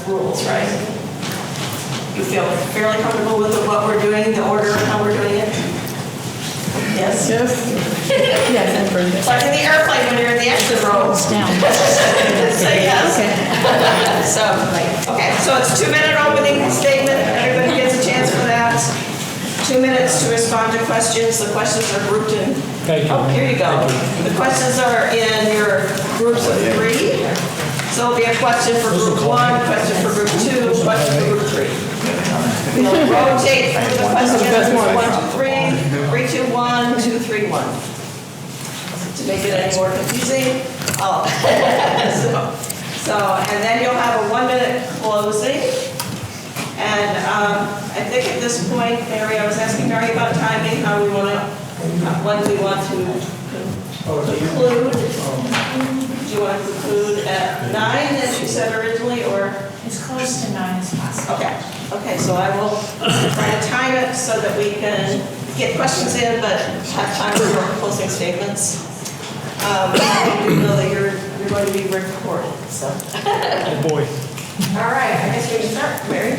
rules, right? You feel fairly comfortable with what we're doing, the order and how we're doing it? Yes? Yes. Yes, I'm for It's like in the airplane when you're in the exit row. down. Say yes. So it's 2-minute opening statement. Everybody gets a chance for that. 2 minutes to respond to questions. The questions are grouped in. Thank you. Oh, here you go. The questions are in your groups of 3. So it'll be a question for group 1, question for group 2, question for group 3. We'll rotate through the questions. 1, 2, 3, 3, 2, 1, 2, 3, 1. To make it any more confusing. Oh. And then you'll have a 1-minute closing. And I think at this point, Mary, I was asking Mary about timing, how we want to, when we want to conclude. Do you want to conclude at 9, as you said originally, or? As close to 9 as possible. Okay, so I will try to time it so that we can get questions in, but have time for closing statements. I do know that you're going to be recorded, so. Oh, boy. All right, I guess we can start, Mary.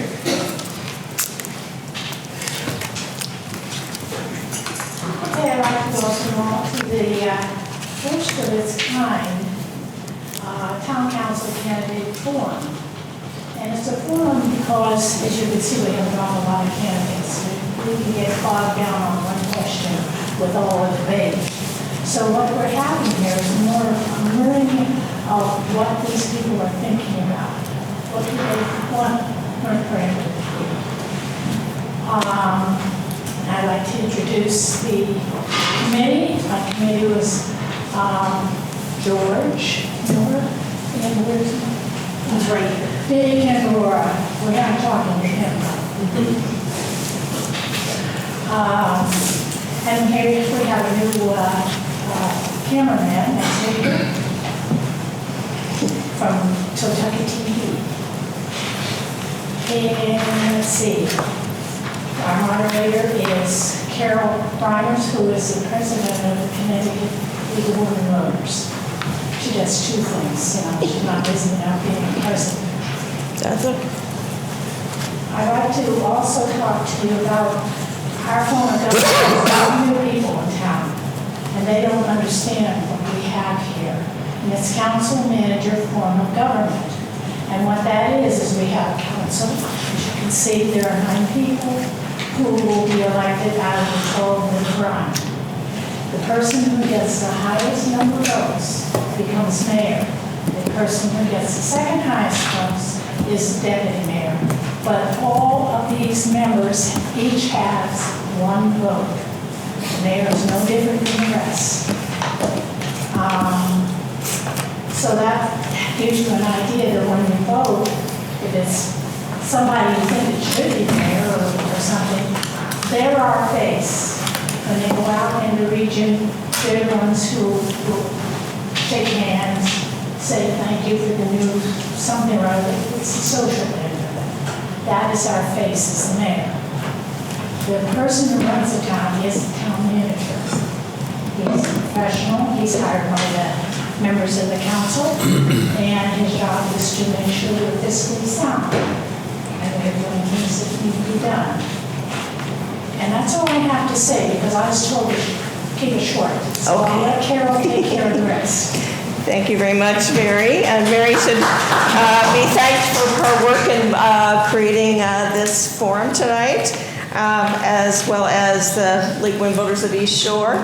Okay, I'd like to welcome to the first of its kind Town Council Candidate Forum. And it's a forum because, as you can see, we have got a lot of candidates. We can get bogged down on one question with all the debate. So what we're having here is more a learning of what these people are thinking about. What do they want Branford to be? I'd like to introduce the committee. My committee was George, Nora, and who's right here? Big and Laura. We're not talking to him. And here we have a new cameraman that's here from Totucket TV. And let's see. Our moderator is Carol Reimers, who is the president of the Connecticut League of Women Voters. She does 2 things. She's not busy now being president. That's okay. I'd like to also talk to you about our form of government. There's a lot of new people in town, and they don't understand what we have here. And it's council manager form of government. And what that is we have a council. As you can see, there are 9 people who will be elected out of the 12 that run. The person who gets the highest number of votes becomes mayor. The person who gets the second highest votes is deputy mayor. But all of these members each has 1 vote. The mayor is no different than the rest. So that gives you an idea that when you vote, if it's somebody you think it should be mayor or something, they're our face. When they go out in the region, they're the ones who shake hands, say thank you for the news, something or other. It's the social end of it. That is our face as the mayor. The person who runs the town is the town manager. He's a professional. He's hired by the members of the council, and his job is to make sure we're fiscally sound and we're doing things that need to be done. And that's all I have to say, because I was told to keep it short. So I'll let Carol take care of the rest. Thank you very much, Mary. And Mary should be thanked for her work in creating this forum tonight, as well as the League of Women Voters of East Shore.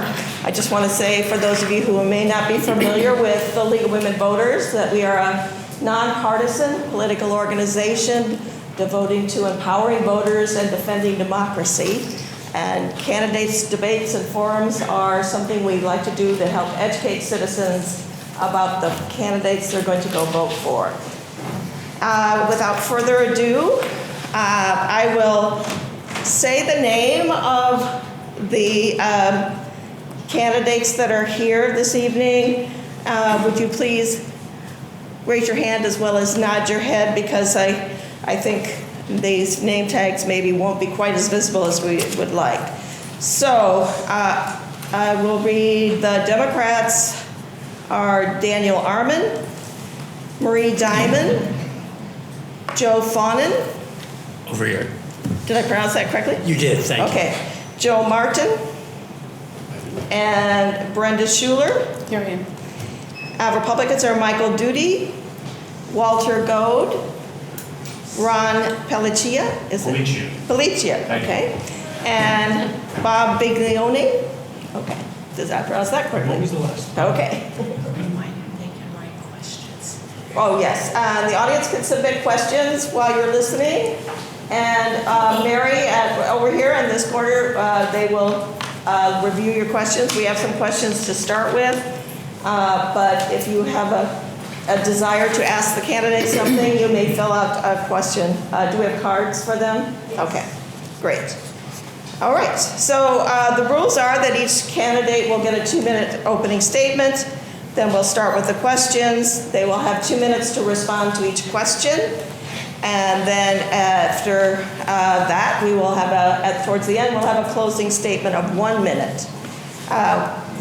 I just want to say, for those of you who may not be familiar with the League of Women Voters, that we are a nonpartisan political organization devoting to empowering voters and defending democracy. And candidates, debates, and forums are something we like to do to help educate citizens about the candidates they're going to go vote for. Without further ado, I will say the name of the candidates that are here this evening. Would you please raise your hand as well as nod your head, because I think these name tags maybe won't be quite as visible as we would like. So I will read. The Democrats are Daniel Arman, Marie Diamond, Joe Phonin. Over here. Did I pronounce that correctly? You did, thank you. Okay. Joe Martin. And Brenda Schuler. Here I am. Republicans are Michael Duty, Walter Goad, Rhon Alicia, is it? Alicia. Alicia, Thank you. okay. And Bob Biglione. Okay. Does I pronounce that correctly? What was the last? Okay. They can write questions. Oh, yes. The audience can submit questions while you're listening. And Mary, over here in this corner, they will review your questions. We have some questions to start with. But if you have a desire to ask the candidate something, you may fill out a question. Do we have cards for them? Okay, great. All right, so the rules are that each candidate will get a 2-minute opening statement. Then we'll start with the questions. They will have 2 minutes to respond to each question. And then after that, we will have towards the end, we'll have a closing statement of 1 minute.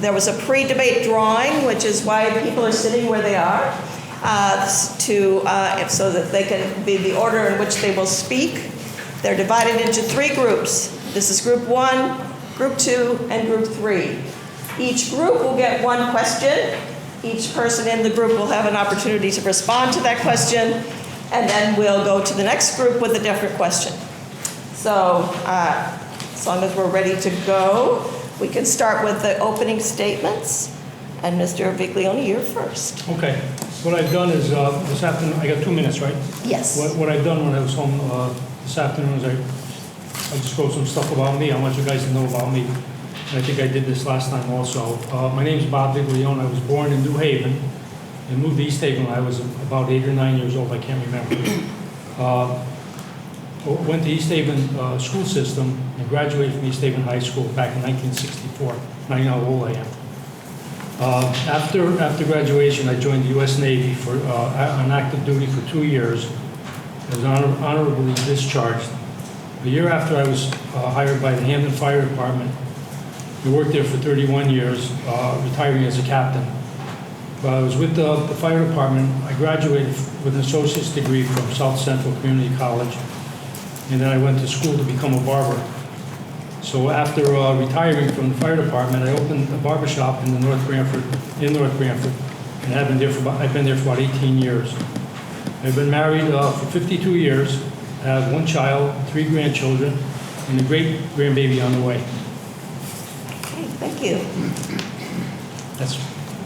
There was a pre-debate drawing, which is why people are sitting where they are, so that they can be the order in which they will speak. They're divided into 3 groups. This is group 1, group 2, and group 3. Each group will get 1 question. Each person in the group will have an opportunity to respond to that question, and then we'll go to the next group with a different question. So as long as we're ready to go, we can start with the opening statements. And Mr. Viglione, you're first. Okay. What I've done is this afternoon, I got 2 minutes, right? Yes. What I've done when I was home this afternoon is I just wrote some stuff about me. I want you guys to know about me. And I think I did this last time also. My name's Bob Viglione. I was born in New Haven and moved to East Haven when I was about 8 or 9 years old. I can't remember. Went to East Haven school system and graduated from East Haven High School back in 1964. Now you know how old I am. After graduation, I joined the U.S. Navy for on active duty for 2 years. I was honorably discharged. A year after, I was hired by the Hamden Fire Department. I worked there for 31 years, retiring as a captain. While I was with the fire department, I graduated with an associate's degree from South Central Community College, and then I went to school to become a barber. So after retiring from the fire department, I opened a barber shop in North Branford, and I've been there for about 18 years. I've been married for 52 years. I have 1 child, 3 grandchildren, and a great grandbaby on the way. Okay, thank you. That's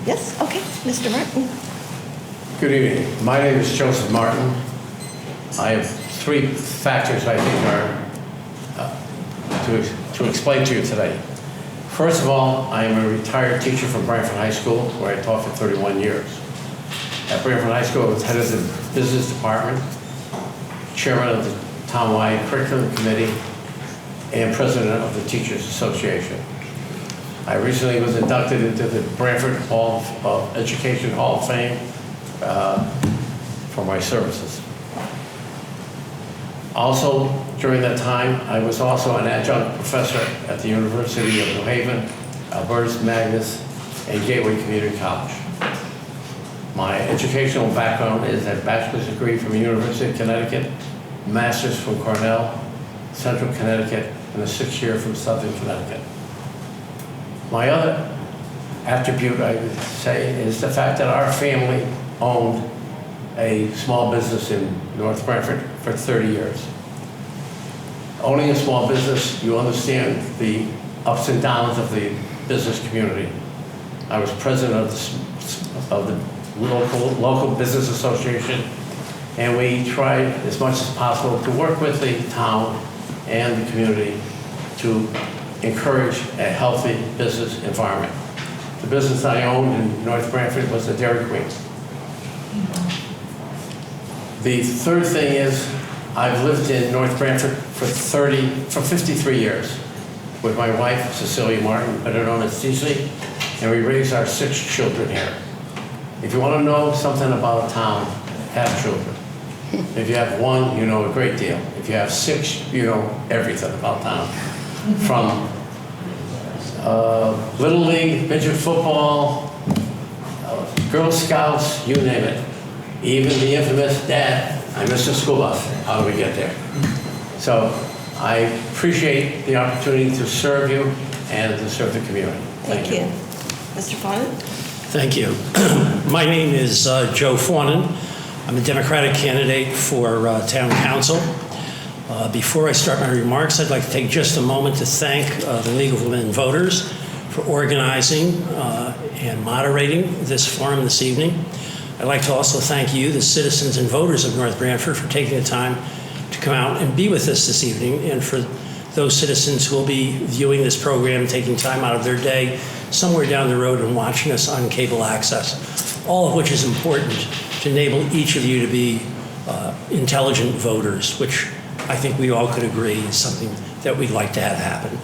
Yes, okay, Mr. Martin. Good evening. My name is Joseph Martin. I have 3 factors I think are to explain to you today. First of all, I am a retired teacher from Branford High School, where I taught for 31 years. At Branford High School, I was head of the business department, chairman of the townwide curriculum committee, and president of the Teachers Association. I recently was inducted into the Branford Education Hall of Fame for my services. Also, during that time, I was also an adjunct professor at the University of New Haven, Albertus Magnus, and Gateway Community College. My educational background is a bachelor's degree from the University of Connecticut, master's from Cornell, Central Connecticut, and a 6th year from Southern Connecticut. My other attribute, I would say, is the fact that our family owned a small business in North Branford for 30 years. Owning a small business, you understand the ups and downs of the business community. I was president of the local business association, and we tried as much as possible to work with the town and the community to encourage a healthy business environment. The business I owned in North Branford was the Dairy Queen. The third thing is, I've lived in North Branford for 53 years with my wife, Cecilia Martin, better known as Cece, and we raised our 6 children here. If you want to know something about a town, have children. If you have 1, you know a great deal. If you have 6, you know everything about town. From Little League, midget football, Girl Scouts, you name it. Even the infamous dad I missed the school bus. How do we get there? So I appreciate the opportunity to serve you and to serve the community. Thank you. Mr. Phonin? Thank you. My name is Joe Phonin. I'm a Democratic candidate for Town Council. Before I start my remarks, I'd like to take just a moment to thank the League of Women Voters for organizing and moderating this forum this evening. I'd like to also thank you, the citizens and voters of North Branford, for taking the time to come out and be with us this evening, and for those citizens who will be viewing this program, taking time out of their day somewhere down the road and watching us on cable access, all of which is important to enable each of you to be intelligent voters, which I think we all could agree is something that we'd like to have happen.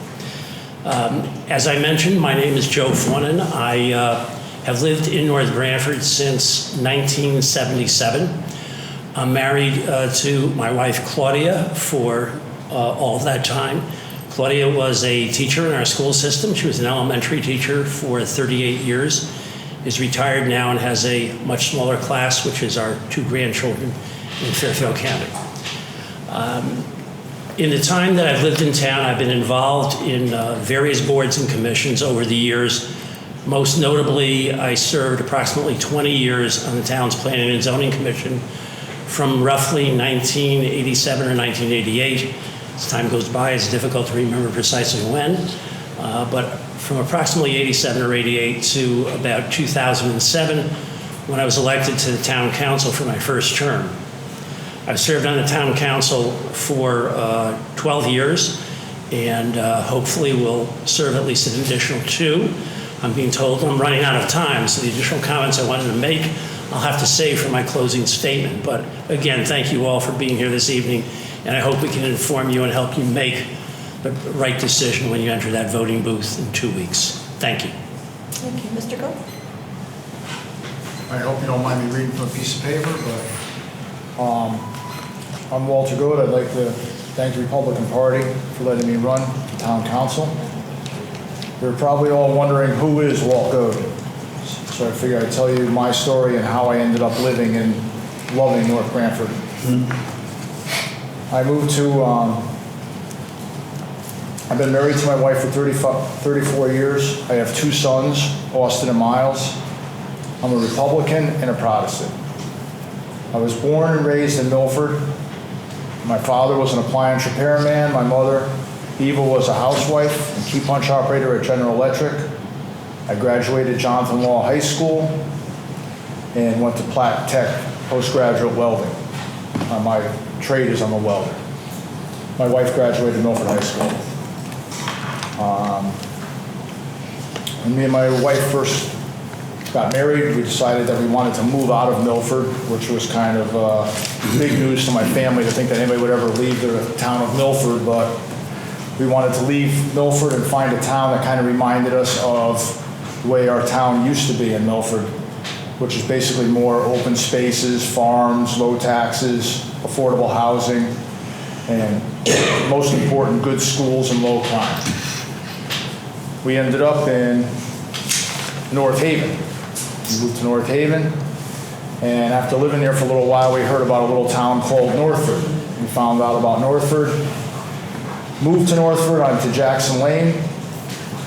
As I mentioned, my name is Joe Phonin. I have lived in North Branford since 1977. I'm married to my wife, Claudia, for all that time. Claudia was a teacher in our school system. She was an elementary teacher for 38 years, is retired now and has a much smaller class, which is our 2 grandchildren in Fairfield County. In the time that I've lived in town, I've been involved in various boards and commissions over the years. Most notably, I served approximately 20 years on the town's Planning and Zoning Commission from roughly 1987 or 1988. As time goes by, it's difficult to remember precisely when, but from approximately 87 or 88 to about 2007, when I was elected to the town council for my first term. I've served on the town council for 12 years, and hopefully will serve at least an additional 2. I'm being told I'm running out of time, so the additional comments I wanted to make, I'll have to save for my closing statement. But again, thank you all for being here this evening, and I hope we can inform you and help you make the right decision when you enter that voting booth in 2 weeks. Thank you. Thank you. Mr. Gold? I hope you don't mind me reading from a piece of paper, but I'm Walter Goode. I'd like to thank the Republican Party for letting me run for town council. You're probably all wondering who is Walt Goode. So I figured I'd tell you my story and how I ended up living and loving North Branford. I moved to, I've been married to my wife for 34 years. I have 2 sons, Austin and Miles. I'm a Republican and a Protestant. I was born and raised in Milford. My father was an appliance repairman. My mother, Eva, was a housewife and key punch operator at General Electric. I graduated Jonathan Law High School and went to Platt Tech postgraduate welding. My trade is I'm a welder. My wife graduated Milford High School. When me and my wife first got married, we decided that we wanted to move out of Milford, which was kind of big news to my family to think that anybody would ever leave the town of Milford, but we wanted to leave Milford and find a town that kind of reminded us of the way our town used to be in Milford, which is basically more open spaces, farms, low taxes, affordable housing, and most important, good schools and low crime. We ended up in North Haven. We moved to North Haven, and after living there for a little while, we heard about a little town called Northford. We found out about Northford, moved to Northford, onto Jackson Lane,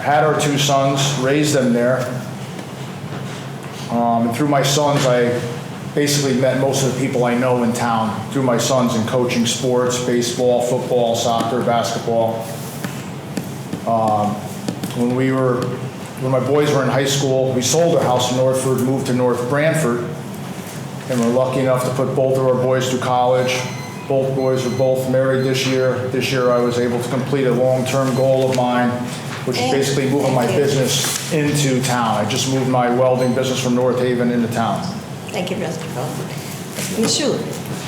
had our 2 sons, raised them there. And through my sons, I basically met most of the people I know in town through my sons in coaching sports, baseball, football, soccer, basketball. When my boys were in high school, we sold our house in Northford, moved to North Branford, and we're lucky enough to put both of our boys through college. Both boys are both married this year. This year I was able to complete a long-term goal of mine, which is basically moving my business into town. I just moved my welding business from North Haven into town. Thank you, Mr. Gold. Ms. Schuler?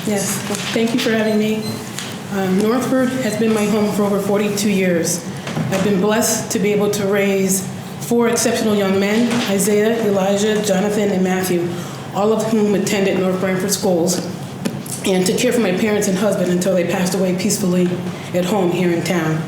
Yes, thank you for having me. Northford has been my home for over 42 years. I've been blessed to be able to raise 4 exceptional young men, Isaiah, Elijah, Jonathan, and Matthew, all of whom attended North Branford schools, and to care for my parents and husband until they passed away peacefully at home here in town.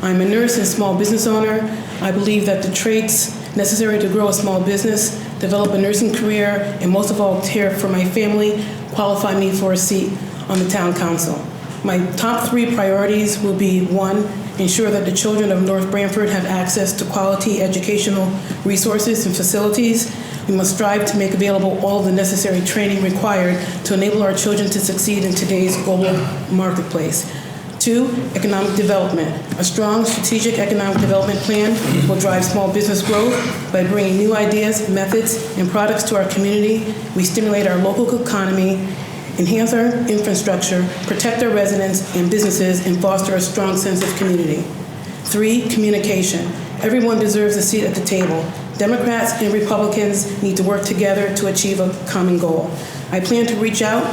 I'm a nurse and small business owner. I believe that the traits necessary to grow a small business, develop a nursing career, and most of all, care for my family, qualify me for a seat on the Town Council. My top 3 priorities will be: 1, ensure that the children of North Branford have access to quality educational resources and facilities. We must strive to make available all of the necessary training required to enable our children to succeed in today's global marketplace. 2, economic development. A strong strategic economic development plan will drive small business growth by bringing new ideas, methods, and products to our community. We stimulate our local economy, enhance our infrastructure, protect our residents and businesses, and foster a strong sense of community. 3, communication. Everyone deserves a seat at the table. Democrats and Republicans need to work together to achieve a common goal. I plan to reach out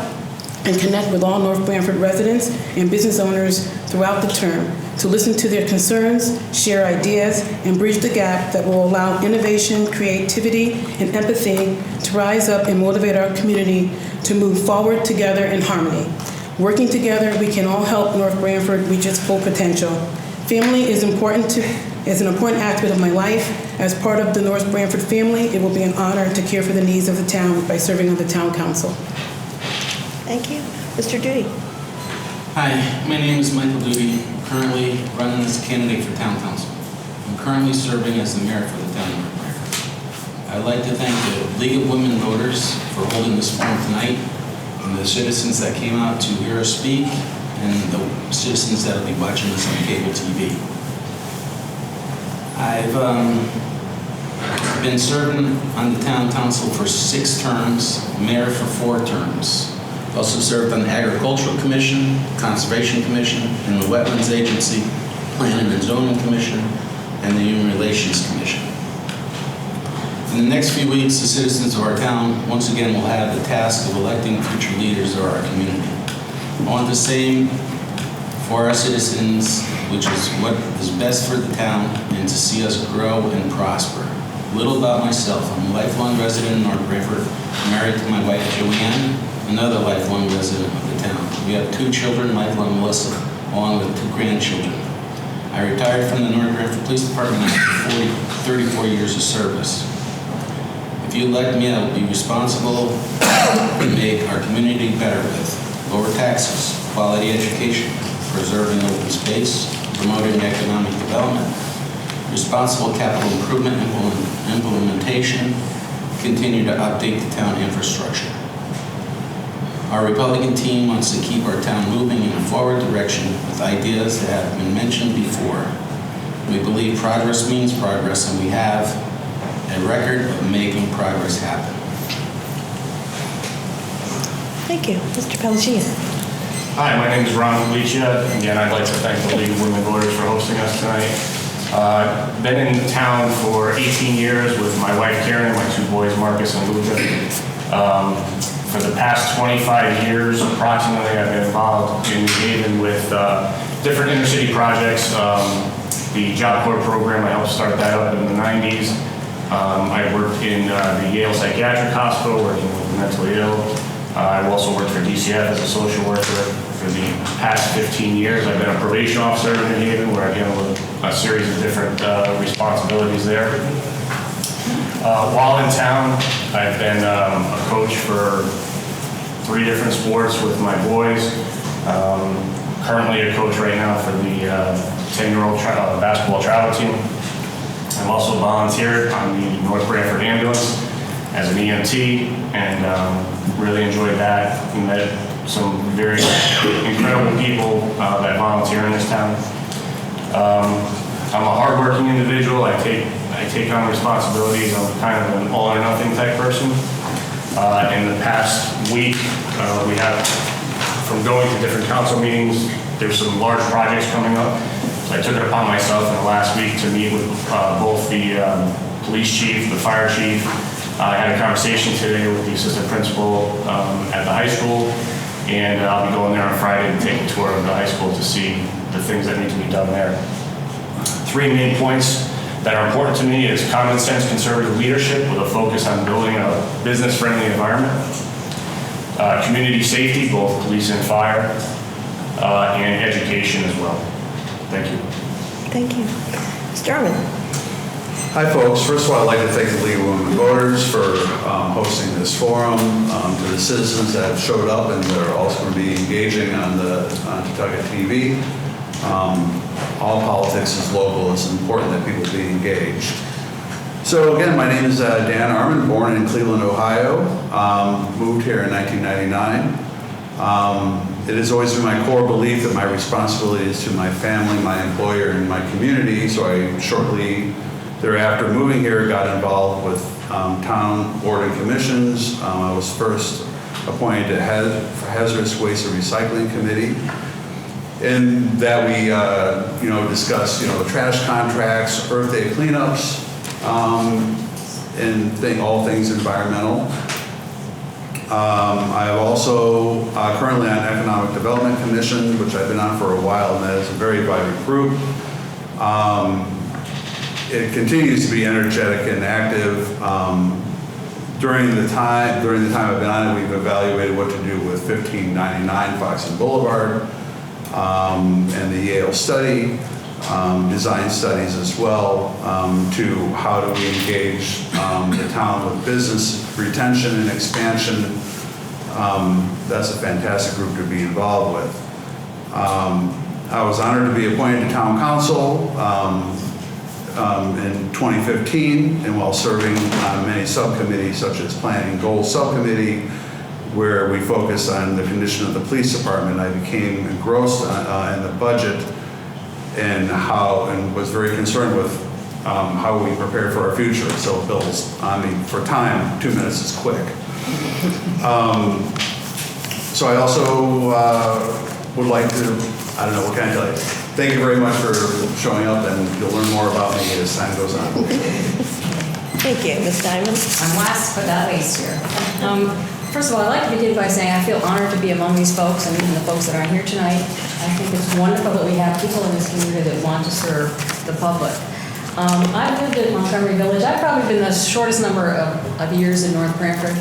and connect with all North Branford residents and business owners throughout the term to listen to their concerns, share ideas, and bridge the gap that will allow innovation, creativity, and empathy to rise up and motivate our community to move forward together in harmony. Working together, we can all help North Branford reach its full potential. Family is an important aspect of my life. As part of the North Branford family, it will be an honor to care for the needs of the town by serving on the Town Council. Thank you. Mr. Duty. Hi, my name is Michael Duty. I'm currently running as a candidate for Town Council. I'm currently serving as the mayor for the town of North Branford. I'd like to thank the League of Women Voters for holding this forum tonight, and the citizens that came out to hear us speak, and the citizens that will be watching us on cable TV. I've been serving on the Town Council for 6 terms, mayor for 4 terms. I've also served on the Agricultural Commission, Conservation Commission, and the Wetlands Agency, Planning and Zoning Commission, and the Human Relations Commission. In the next few weeks, the citizens of our town once again will have the task of electing future leaders of our community. I want the same for our citizens, which is what is best for the town and to see us grow and prosper. A little about myself. I'm a lifelong resident in North Branford, married to my wife Joanne, another lifelong resident of the town. We have 2 children, Michael and Melissa, along with 2 grandchildren. I retired from the North Branford Police Department after 34 years of service. If you elect me, I will be responsible to make our community better with lower taxes, quality education, preserving open space, promoting economic development, responsible capital improvement implementation, continue to update the town infrastructure. Our Republican team wants to keep our town moving in a forward direction with ideas that have been mentioned before. We believe progress means progress, and we have a record of making progress happen. Thank you. Mr. Pellegrini. Hi, my name is Rhon Alicia. Again, I'd like to thank the League of Women Voters for hosting us tonight. Been in town for 18 years with my wife Karen and my 2 boys, Marcus and Luca. For the past 25 years, approximately, I've been involved in New Haven with different inner city projects. The Job Corps program, I helped start that up in the 90s. I worked in the Yale Psychiatric Hospital, working with the mentally ill. I've also worked for DCF as a social worker for the past 15 years. I've been a probation officer in New Haven, where I handle a series of different responsibilities there. While in town, I've been a coach for 3 different sports with my boys. Currently a coach right now for the 10-year-old basketball travel team. I've also volunteered on the North Branford ambulance as an EMT, and really enjoyed that. We met some very incredible people that volunteer in this town. I'm a hardworking individual. I take on responsibilities. I'm kind of an all or nothing type person. In the past week, we have, from going to different council meetings, there's some large projects coming up. So I took it upon myself in the last week to meet with both the police chief, the fire chief. I had a conversation today with the assistant principal at the high school, and I'll be going there on Friday to take a tour of the high school to see the things that need to be done there. 3 main points that are important to me is common sense conservative leadership with a focus on building a business-friendly environment, community safety, both police and fire, and education as well. Thank you. Thank you. Mr. Arman. Hi, folks. First of all, I'd like to thank the League of Women Voters for hosting this forum, to the citizens that have showed up and that are also going to be engaging on Tucket TV. All politics is local. It's important that people be engaged. So again, my name is Dan Arman, born in Cleveland, Ohio. Moved here in 1999. It has always been my core belief that my responsibility is to my family, my employer, and my community. So I shortly thereafter moving here got involved with town board and commissions. I was first appointed to Hazardous Waste and Recycling Committee. In that we, discuss, the trash contracts, Earth Day cleanups, and all things environmental. I have also currently on Economic Development Commission, which I've been on for a while, and that is a very vibrant group. It continues to be energetic and active. During the time I've been on it, we've evaluated what to do with 1599 Foxton Boulevard and the Yale study, design studies as well, to how do we engage the town with business retention and expansion. That's a fantastic group to be involved with. I was honored to be appointed to town council in 2015, and while serving on many subcommittees such as Planning and Goals Subcommittee, where we focus on the condition of the police department, I became engrossed in the budget and was very concerned with how we prepare for our future. So Bill's on me for time, 2 minutes is quick. So I also would like to, I don't know, what can I tell you? Thank you very much for showing up, and you'll learn more about me as time goes on. Thank you, Ms. Diamond. I'm last but not least here. First of all, I'd like to begin by saying I feel honored to be among these folks and even the folks that aren't here tonight. I think it's wonderful that we have people in this community that want to serve the public. I've lived in Montgomery Village. I've probably been the shortest number of years in North Branford,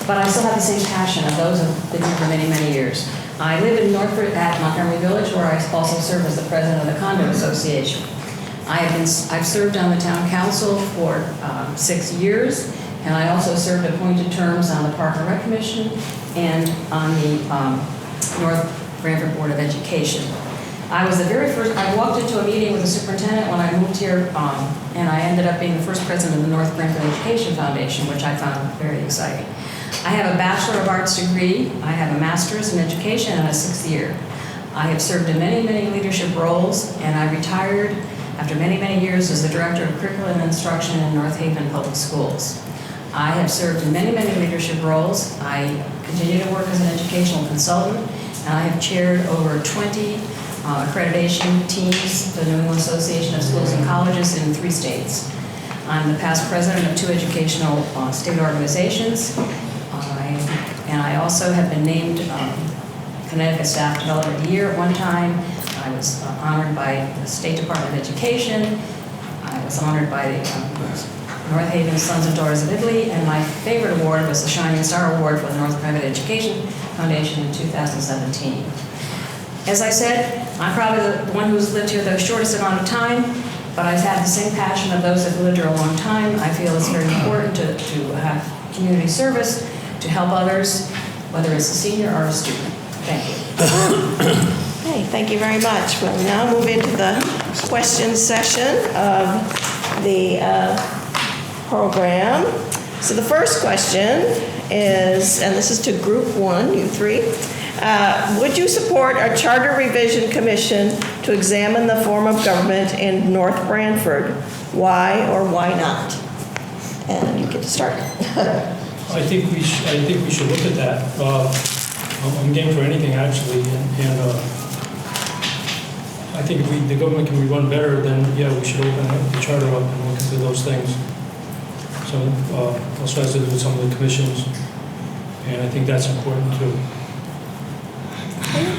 but I still have the same passion of those who have been here for many, many years. I live in Northford at Montgomery Village, where I also serve as the president of the Condo Association. I've served on the town council for 6 years, and I also served appointed terms on the Park and Rec Commission and on the North Branford Board of Education. I was the very first, I walked into a meeting with the superintendent when I moved here, and I ended up being the first president of the North Branford Education Foundation, which I found very exciting. I have a Bachelor of Arts degree, I have a Master's in Education, and a 6th year. I have served in many, many leadership roles, and I retired after many, many years as the Director of Curriculum and Instruction in North Haven Public Schools. I have served in many, many leadership roles. I continue to work as an educational consultant, and I have chaired over 20 accreditation teams, the New England Association of Schools and Colleges in 3 states. I'm the past president of 2 educational state organizations, and I also have been named Connecticut Staff Developer of the Year at one time. I was honored by the State Department of Education. I was honored by the North Haven Sons and Daughters of Italy, and my favorite award was the Shining Star Award for the North Private Education Foundation in 2017. As I said, I'm probably the one who's lived here the shortest amount of time, but I've had the same passion of those that have lived here a long time. I feel it's very important to have community service, to help others, whether it's a senior or a student. Thank you. Okay, thank you very much. We'll now move into the question session of the program. So the first question is, and this is to Group 1, you 3, would you support a charter revision commission to examine the form of government in North Branford? Why or why not? And you get to start. I think we should look at that. I'm game for anything, actually, and I think if the government can be run better, then yeah, we should open the charter up and look into those things. So also has to do with some of the commissions, and I think that's important too.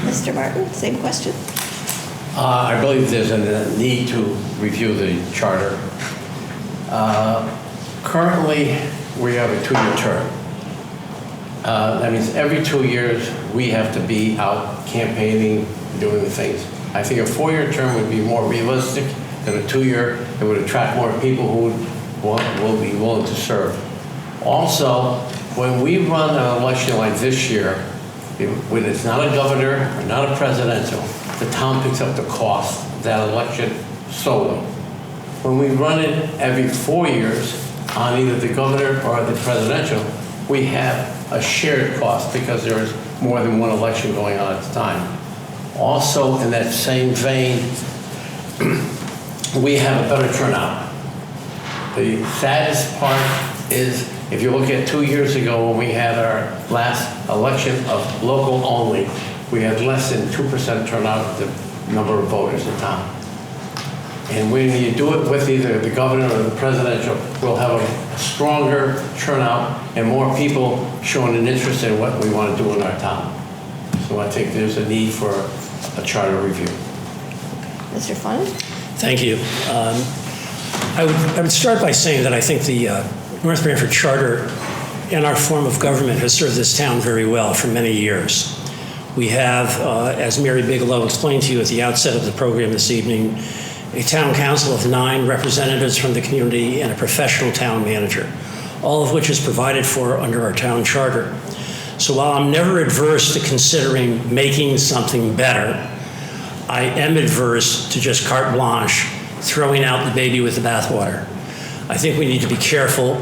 Mr. Martin, same question. I believe there's a need to review the charter. Currently, we have a 2-year term. That means every 2 years, we have to be out campaigning, doing things. I think a 4-year term would be more realistic in a 2-year, it would attract more people who will be willing to serve. Also, when we run an election like this year, when it's not a governor or not a presidential, the town picks up the cost of that election solely. When we run it every 4 years on either the governor or the presidential, we have a shared cost because there is more than one election going on at the time. Also, in that same vein, we have a better turnout. The saddest part is, if you look at 2 years ago when we had our last election of local only, we had less than 2% turnout of the number of voters in town. And when you do it with either the governor or the presidential, we'll have a stronger turnout and more people showing an interest in what we want to do in our town. So I think there's a need for a charter review. Mr. Phonin? Thank you. I would start by saying that I think the North Branford Charter and our form of government has served this town very well for many years. We have, as Mary Bigelow explained to you at the outset of the program this evening, a town council of 9 representatives from the community and a professional town manager, all of which is provided for under our town charter. So while I'm never adverse to considering making something better, I am adverse to just carte blanche, throwing out the baby with the bathwater. I think we need to be careful,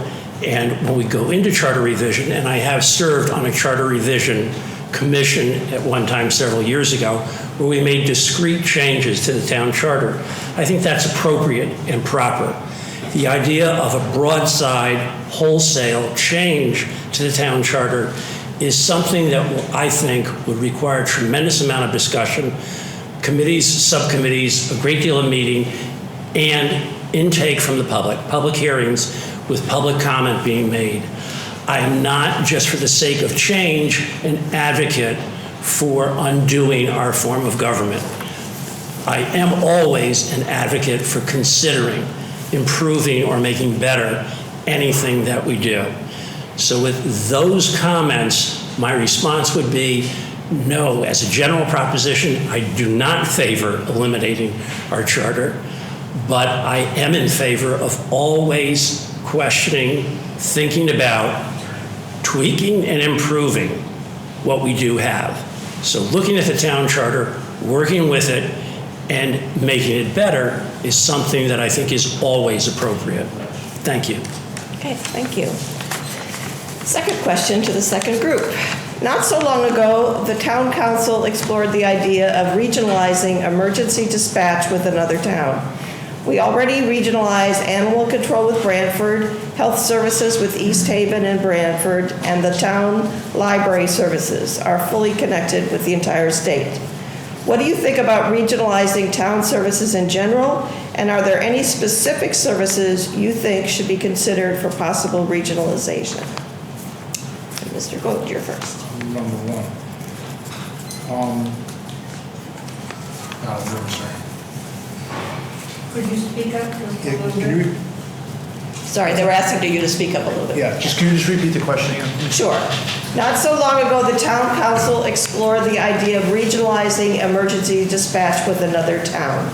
and when we go into charter revision, and I have served on a charter revision commission at one time several years ago, where we made discrete changes to the town charter, I think that's appropriate and proper. The idea of a broadside, wholesale change to the town charter is something that I think would require a tremendous amount of discussion, committees, subcommittees, a great deal of meeting, and intake from the public hearings with public comment being made. I am not, just for the sake of change, an advocate for undoing our form of government. I am always an advocate for considering improving or making better anything that we do. So with those comments, my response would be no. As a general proposition, I do not favor eliminating our charter, but I am in favor of always questioning, thinking about, tweaking and improving what we do have. So looking at the town charter, working with it, and making it better is something that I think is always appropriate. Thank you. Okay, thank you. Second question to the second group. Not so long ago, the town council explored the idea of regionalizing emergency dispatch with another town. We already regionalize animal control with Branford, health services with East Haven and Branford, and the town library services are fully connected with the entire state. What do you think about regionalizing town services in general, and are there any specific services you think should be considered for possible regionalization? Mr. Gold, you're first. Number one. Sorry. Could you speak up just a Yeah, little can bit? you, Sorry, they were asking you to speak up a little bit. yeah, can you just repeat the question again? Sure. Not so long ago, the town council explored the idea of regionalizing emergency dispatch with another town,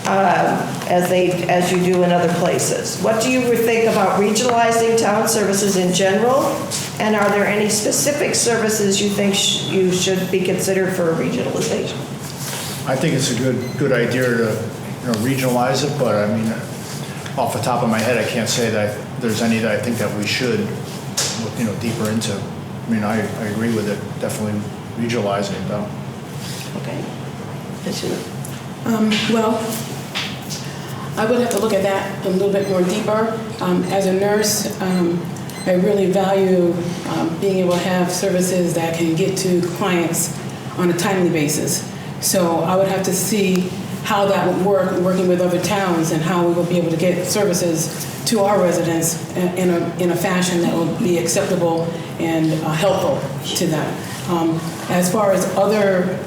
as you do in other places. What do you think about regionalizing town services in general? And are there any specific services you think you should be considered for a regionalization? I think it's a good idea to regionalize it, but I mean, off the top of my head, I can't say that there's any that I think that we should look deeper into. I mean, I agree with it, definitely regionalizing it though. Okay. Well, I would have to look at that a little bit more deeper. As a nurse, I really value being able to have services that can get to clients on a timely basis. So I would have to see how that would work, working with other towns, and how we would be able to get services to our residents in a fashion that will be acceptable and helpful to them. As far as other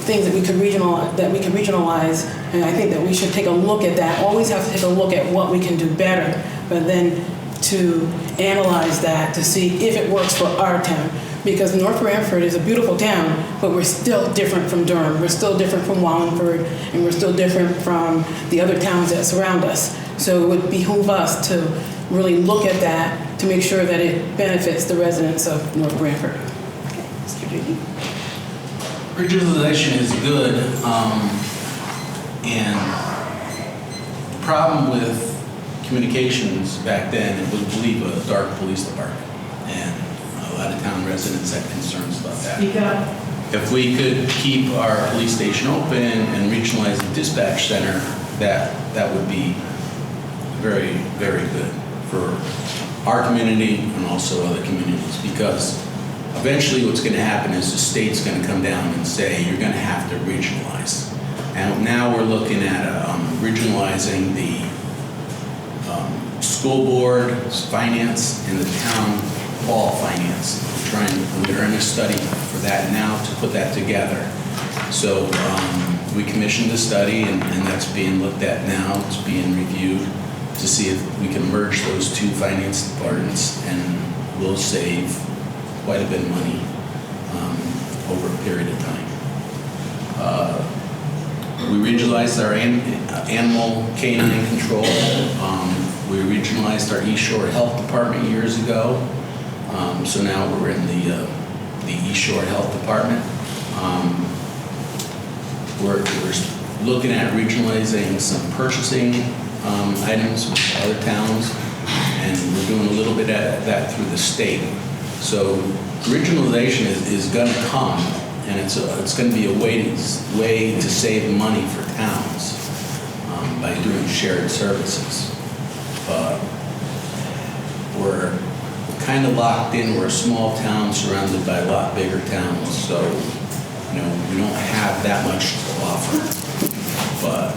things that we could regionalize, and I think that we should take a look at that. Always have to take a look at what we can do better, but then to analyze that to see if it works for our town. because North Branford is a beautiful town, but we're still different from Durham. We're still different from Wallingford, and we're still different from the other towns that surround us. So it would behoove us to really look at that to make sure that it benefits the residents of North Branford. Okay, Mr. Judy? Regionalization is good, and the problem with communications back then, it was, I believe, a dark police department, and a lot of town residents had concerns about that. Speak up. If we could keep our police station open and regionalize the dispatch center, that would be very, very good for our community and also other communities, because eventually what's going to happen is the state's going to come down and say you're going to have to regionalize. And now we're looking at regionalizing the school board finance and the town hall finance. We're in a study for that now to put that together. So we commissioned a study, and that's being looked at now. It's being reviewed to see if we can merge those two finance departments, and we'll save quite a bit of money over a period of time. We regionalized our animal canine control. We regionalized our East Shore Health Department years ago. So now we're in the East Shore Health Department. We're looking at regionalizing some purchasing items with other towns, and we're doing a little bit of that through the state. So regionalization is going to come, and it's going to be a way to save money for towns by doing shared services. But we're kind of locked in. We're a small town surrounded by a lot bigger towns, so we don't have that much to offer. But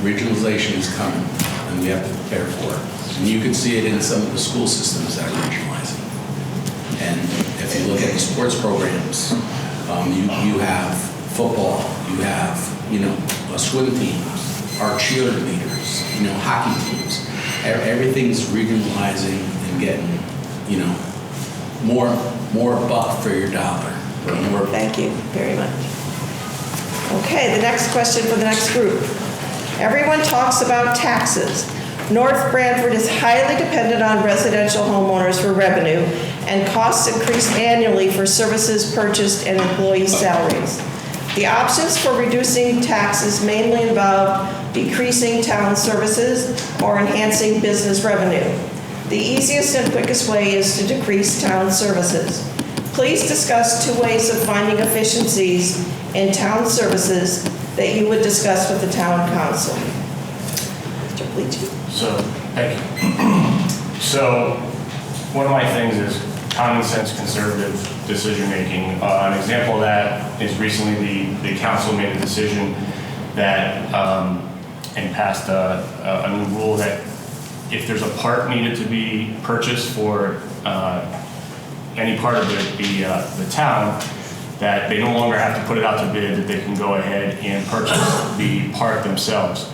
regionalization is coming, and we have to prepare for it. And you can see it in some of the school systems that are regionalizing. And if you look at the sports programs, you have football, you have a swim team, our cheerleaders, hockey teams. Everything's regionalizing and getting, more buck for your dollar. Thank you very much. Okay, the next question for the next group. Everyone talks about taxes. North Branford is highly dependent on residential homeowners for revenue, and costs increase annually for services purchased and employee salaries. The options for reducing taxes mainly involve decreasing town services or enhancing business revenue. The easiest and quickest way is to decrease town services. Please discuss 2 ways of finding efficiencies in town services that you would discuss with the town council. Mr. Bleachy. So, thank you. So, one of my things is common sense conservative decision making. An example of that is recently the council made a decision that and passed a new rule that if there's a part needed to be purchased for any part of the town, that they no longer have to put it out to bid, that they can go ahead and purchase the part themselves.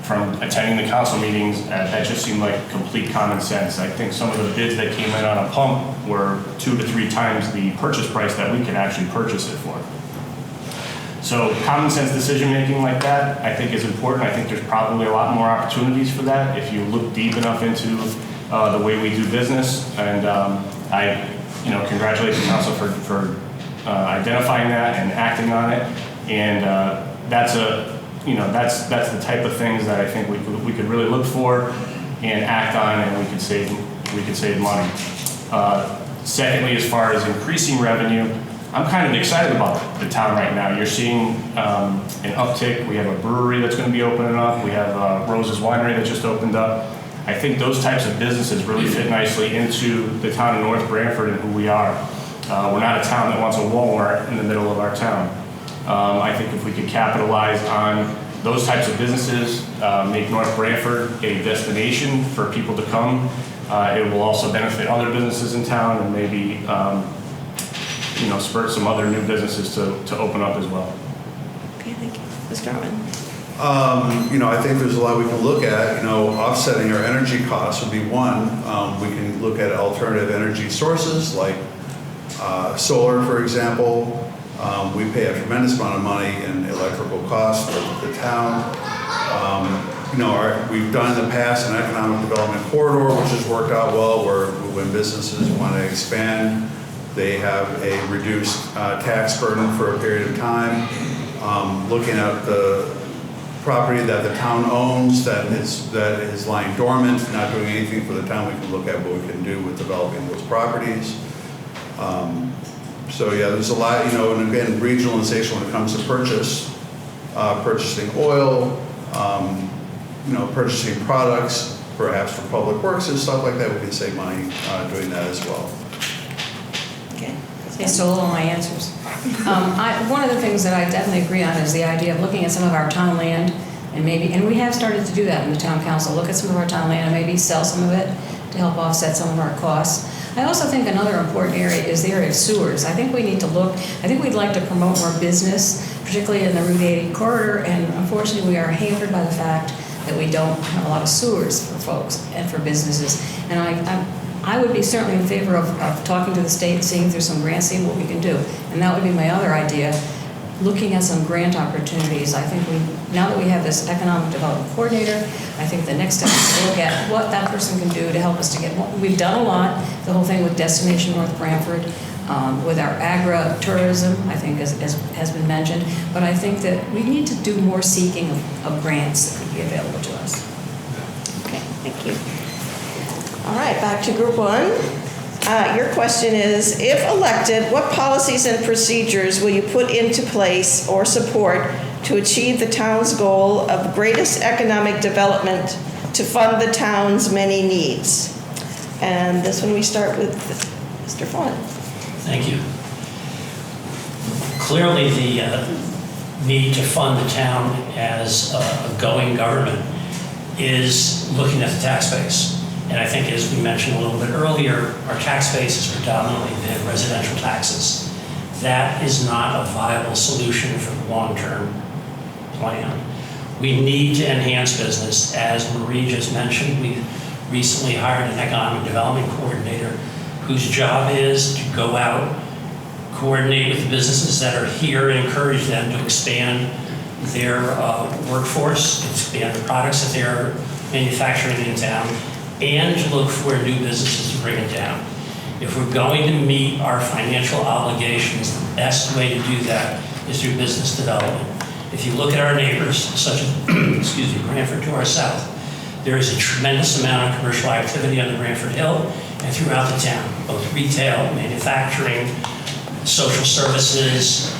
From attending the council meetings, that just seemed like complete common sense. I think some of the bids that came in on a pump were 2 to 3 times the purchase price that we could actually purchase it for. So common sense decision making like that, I think is important. I think there's probably a lot more opportunities for that if you look deep enough into the way we do business. And I congratulate the council for identifying that and acting on it. And that's the type of things that I think we could really look for and act on, and we could save money. Secondly, as far as increasing revenue, I'm kind of excited about the town right now. You're seeing an uptick. We have a brewery that's going to be opening up. We have Rose's Winery that just opened up. I think those types of businesses really fit nicely into the town of North Branford and who we are. We're not a town that wants a Walmart in the middle of our town. I think if we could capitalize on those types of businesses, make North Branford a destination for people to come, it will also benefit other businesses in town and maybe spur some other new businesses to open up as well. Okay, thank you. Mr. Harmon. I think there's a lot we can look at. Offsetting our energy costs would be one. We can look at alternative energy sources like solar, for example. We pay a tremendous amount of money in electrical costs for the town. We've done in the past an economic development corridor, which has worked out well, where when businesses want to expand, they have a reduced tax burden for a period of time. Looking at the property that the town owns that is lying dormant, not doing anything for the town, we can look at what we can do with developing those properties. So yeah, there's a lot, and again, regionalization when it comes to purchasing oil, purchasing products, perhaps for public works and stuff like that, we can save money doing that as well. Okay. They stole all my answers. One of the things that I definitely agree on is the idea of looking at some of our town land and we have started to do that in the town council, look at some of our town land and maybe sell some of it to help offset some of our costs. I also think another important area is the area of sewers. I think we'd like to promote more business, particularly in the Route 80 corridor, and unfortunately we are hampered by the fact that we don't have a lot of sewers for folks and for businesses. And I would be certainly in favor of talking to the state, seeing if there's some grants, seeing what we can do. And that would be my other idea, looking at some grant opportunities. I think now that we have this economic development coordinator, I think the next step is to look at what that person can do to help us to get more. We've done a lot, the whole thing with Destination North Branford, with our agri-tourism, I think has been mentioned. But I think that we need to do more seeking of grants that could be available to us. Okay, thank you. All right, back to group one. Your question is, if elected, what policies and procedures will you put into place or support to achieve the town's goal of greatest economic development to fund the town's many needs? And this one we start with Mr. Fauna. Thank you. Clearly, the need to fund the town as a going government is looking at the tax base. And I think, as we mentioned a little bit earlier, our tax base is predominantly the residential taxes. That is not a viable solution for the long-term plan. We need to enhance business. As Marie just mentioned, we recently hired an economic development coordinator whose job is to go out, coordinate with the businesses that are here, and encourage them to expand their workforce, expand the products that they're manufacturing in town, and to look for new businesses to bring it down. If we're going to meet our financial obligations, the best way to do that is through business development. If you look at our neighbors, such as, Branford to our south, there is a tremendous amount of commercial activity on the Branford Hill and throughout the town, both retail, manufacturing, social services,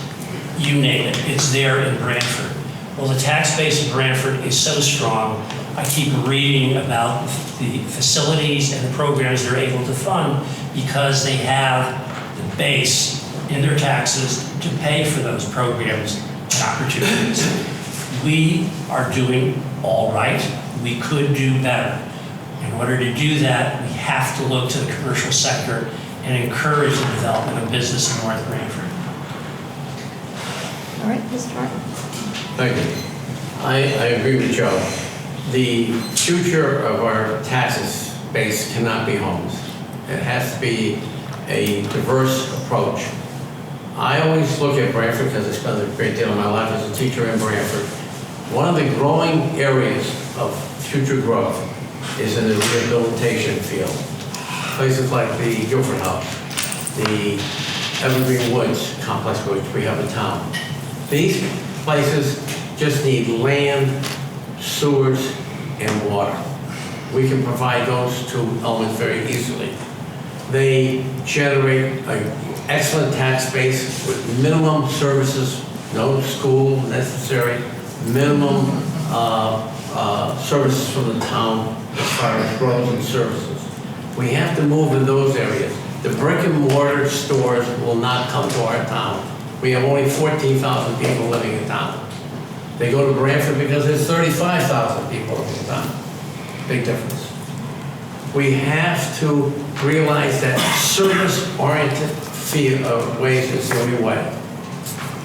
you name it, it's there in Branford. Well, the tax base of Branford is so strong, I keep reading about the facilities and the programs they're able to fund because they have the base in their taxes to pay for those programs and opportunities. We are doing all right. We could do better. In order to do that, we have to look to the commercial sector and encourage the development of business in North Branford. All right, Mr. Martin. Thank you. I agree with Joe. The future of our taxes base cannot be homes. It has to be a diverse approach. I always look at Branford because I spent a great deal of my life as a teacher in Branford. One of the growing areas of future growth is in the rehabilitation field. Places like the Guilford House, the Evergreen Woods complex which we have in town. These places just need land, sewers, and water. We can provide those two elements very easily. They generate an excellent tax base with minimum services, no school necessary, minimum services from the town as far as roads and services. We have to move in those areas. The brick and mortar stores will not come to our town. We have only 14,000 people living in town. They go to Branford because there's 35,000 people in town. Big difference. We have to realize that service-oriented ways is the only way.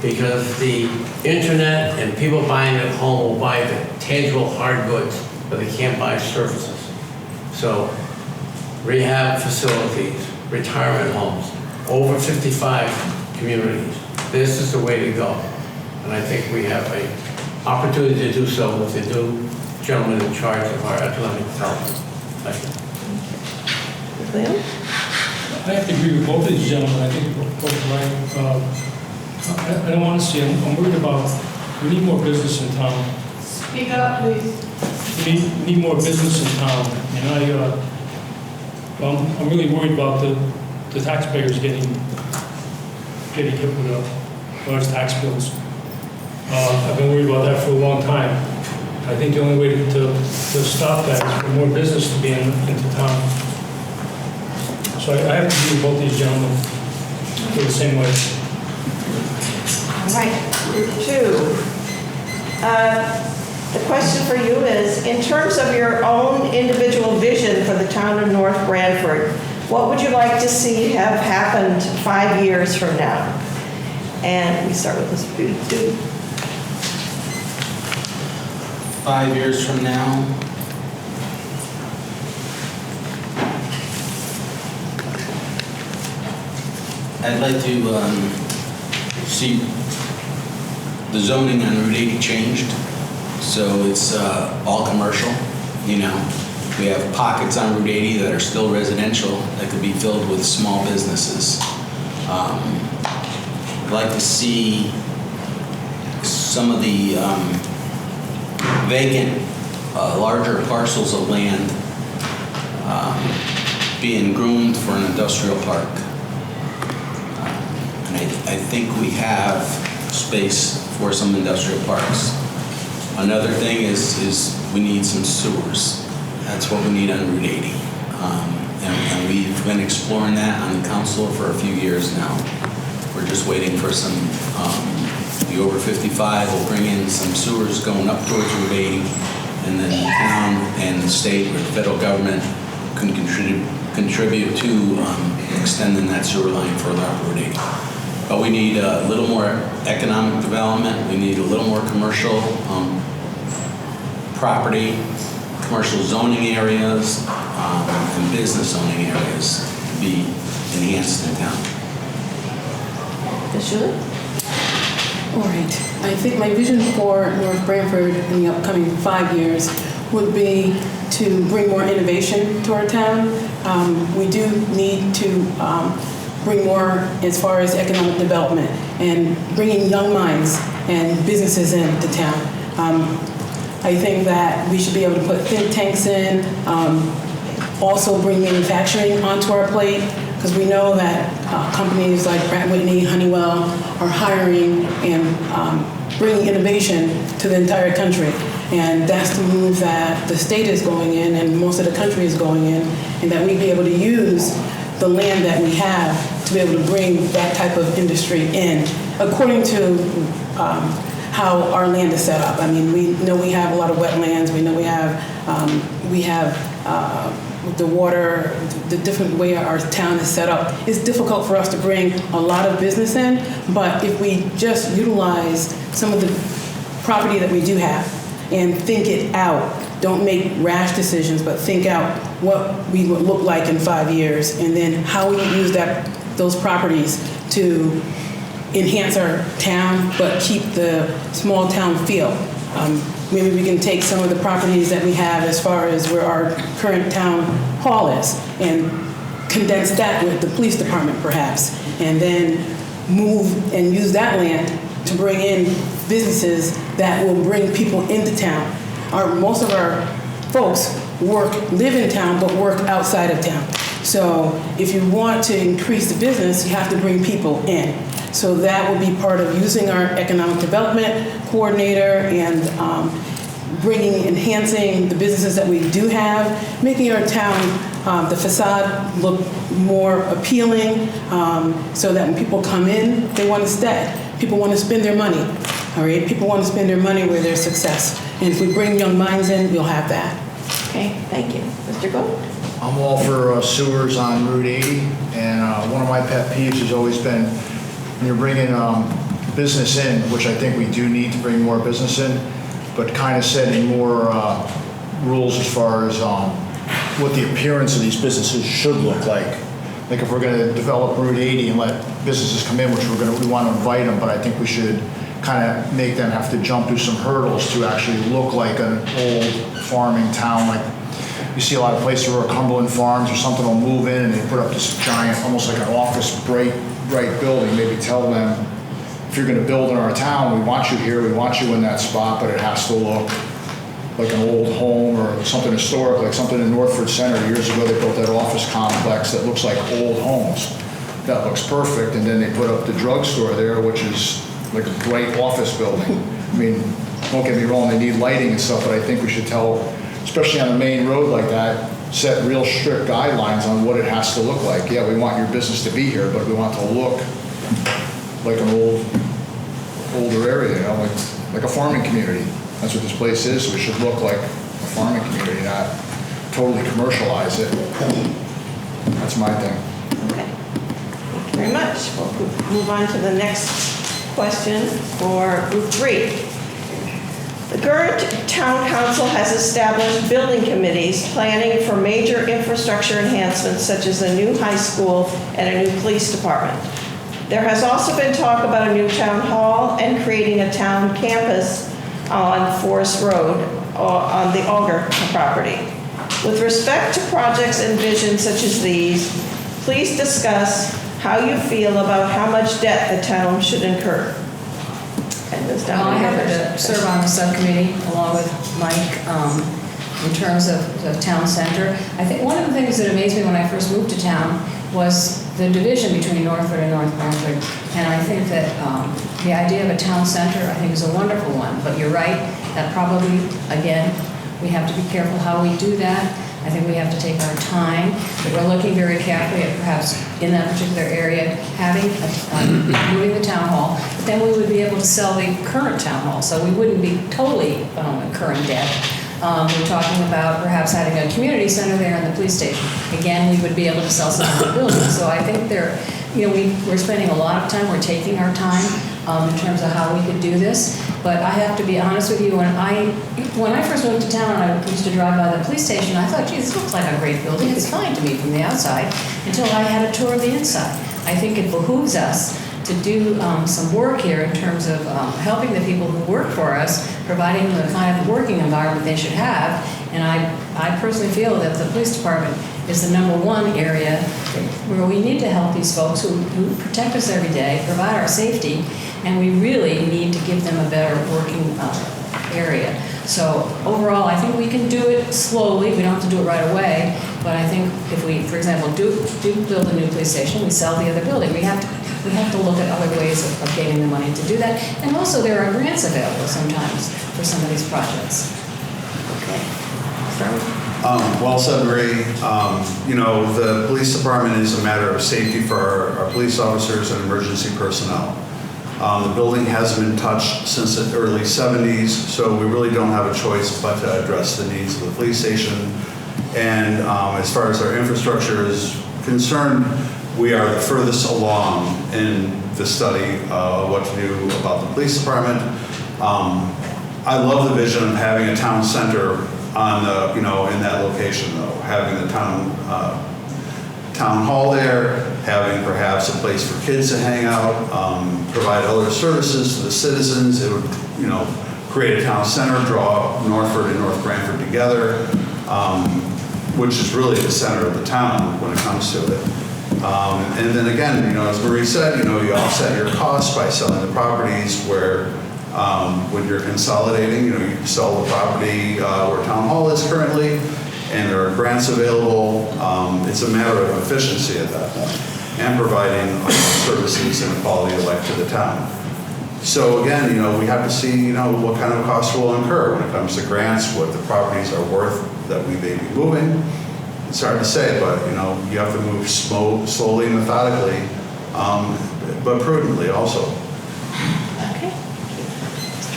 because the internet and people buying at home will buy the tangible hard goods, but they can't buy services. So rehab facilities, retirement homes, over 55 communities. This is the way to go. And I think we have an opportunity to do so with the new gentleman in charge of our economic development. Thank you. Liam? I have to agree with both of these gentlemen. I think both right. I don't want to see, I'm worried about, we need more business in town. Speak up, please. We need more business in town. And I'm really worried about the taxpayers getting hit with large tax bills. I've been worried about that for a long time. I think the only way to stop that is for more business to be into town. So I have to agree with both these gentlemen. I feel the same way. All right, group two. The question for you is, in terms of your own individual vision for the town of North Branford, what would you like to see have happened 5 years from now? And we start with this dude. 5 years from now, I'd like to see the zoning on Route 80 changed, so it's all commercial. You know, we have pockets on Route 80 that are still residential that could be filled with small businesses. I'd like to see some of the vacant, larger parcels of land being groomed for an industrial park. And I think we have space for some industrial parks. Another thing is we need some sewers. That's what we need on Route 80. And we've been exploring that on the council for a few years now. We're just waiting for some, the over 55 will bring in some sewers going up towards Route 80, and then the town and the state or the federal government can contribute to extending that sewer line further up Route 80. But we need a little more economic development. We need a little more commercial property, commercial zoning areas, and business zoning areas to be enhanced in town. Julie? All right. I think my vision for North Branford in the upcoming 5 years would be to bring more innovation to our town. We do need to bring more as far as economic development and bringing young minds and businesses into town. I think that we should be able to put think tanks in, also bring manufacturing onto our plate, because we know that companies like Pratt & Whitney, Honeywell are hiring and bringing innovation to the entire country. And that's the move that the state is going in and most of the country is going in, and that we'd be able to use the land that we have to be able to bring that type of industry in, according to how our land is set up. I mean, we know we have a lot of wetlands. We know we have the water, the different way our town is set up. It's difficult for us to bring a lot of business in, but if we just utilize some of the property that we do have and think it out, don't make rash decisions, but think out what we would look like in 5 years, and then how we would use those properties to enhance our town, but keep the small town feel. Maybe we can take some of the properties that we have as far as where our current town hall is and condense that with the police department perhaps, and then move and use that land to bring in businesses that will bring people into town. Most of our folks live in town, but work outside of town. So if you want to increase the business, you have to bring people in. So that will be part of using our economic development coordinator and enhancing the businesses that we do have, making our town, the facade look more appealing, so that when people come in, they want to stay. People want to spend their money, all right? People want to spend their money where there's success. And if we bring young minds in, we'll have that. Okay, thank you. Mr. Gold? I'm all for sewers on Route 80, and one of my pet peeves has always been when you're bringing business in, which I think we do need to bring more business in, but kind of setting more rules as far as what the appearance of these businesses should look like. Like if we're going to develop Route 80 and let businesses come in, which we want to invite them, but I think we should kind of make them have to jump through some hurdles to actually look like an old farming town. Like you see a lot of places where Cumberland Farms or something will move in and they put up this giant, almost like an office bright building. Maybe tell them, if you're going to build in our town, we want you here, we want you in that spot, but it has to look like an old home or something historic, like something in Northford Center. Years ago, they built that office complex that looks like old homes. That looks perfect, and then they put up the drugstore there, which is like a bright office building. I mean, don't get me wrong, they need lighting and stuff, but I think we should tell, especially on a main road like that, set real strict guidelines on what it has to look like. Yeah, we want your business to be here, but we want it to look like an older area, you know, like a farming community. That's what this place is, so we should look like a farming community, not totally commercialize it. That's my thing. Okay. Thank you very much. We'll move on to the next question for Group 3. The current town council has established building committees planning for major infrastructure enhancements such as a new high school and a new police department. There has also been talk about a new town hall and creating a town campus on Forest Road on the Auger property. With respect to projects and visions such as these, please discuss how you feel about how much debt the town should incur. Well, I happen to serve on the subcommittee along with Mike in terms of the town center. I think one of the things that amazed me when I first moved to town was the division between Northford and North Branford. And I think that the idea of a town center, I think, is a wonderful one. But you're right, that probably, again, we have to be careful how we do that. I think we have to take our time. But we're looking very carefully at perhaps in that particular area having moving the town hall. But then we would be able to sell the current town hall, so we wouldn't be totally incurring debt. We're talking about perhaps having a community center there in the police station. Again, we would be able to sell some of the buildings. So I think we're spending a lot of time. We're taking our time in terms of how we could do this. But I have to be honest with you, when I first moved to town and I used to drive by the police station, I thought, geez, this looks like a great building. It's fine to me from the outside, until I had a tour of the inside. I think it behooves us to do some work here in terms of helping the people who work for us, providing the kind of working environment they should have. And I personally feel that the police department is the #1 area where we need to help these folks who protect us every day, provide our safety, and we really need to give them a better working area. So overall, I think we can do it slowly. We don't have to do it right away. But I think if we, for example, do build a new police station, we sell the other building. We have to look at other ways of getting the money to do that. And also there are grants available sometimes for some of these projects. Okay. Well said, Marie. The police department is a matter of safety for our police officers and emergency personnel. The building hasn't been touched since the early 70s, so we really don't have a choice but to address the needs of the police station. And as far as our infrastructure is concerned, we are the furthest along in the study of what to do about the police department. I love the vision of having a town center on the, in that location though, having the town hall there, having perhaps a place for kids to hang out, provide other services to the citizens. It would, create a town center, draw Northford and North Branford together, which is really the center of the town when it comes to it. And then again, as Marie said, you offset your costs by selling the properties where when you're consolidating, you sell the property where Town Hall is currently, and there are grants available. It's a matter of efficiency at that point, and providing services and quality of life to the town. So again, we have to see, what kind of costs we'll incur when it comes to grants, what the properties are worth that we may be moving. It's hard to say, but you have to move slowly and methodically, but prudently also. Okay.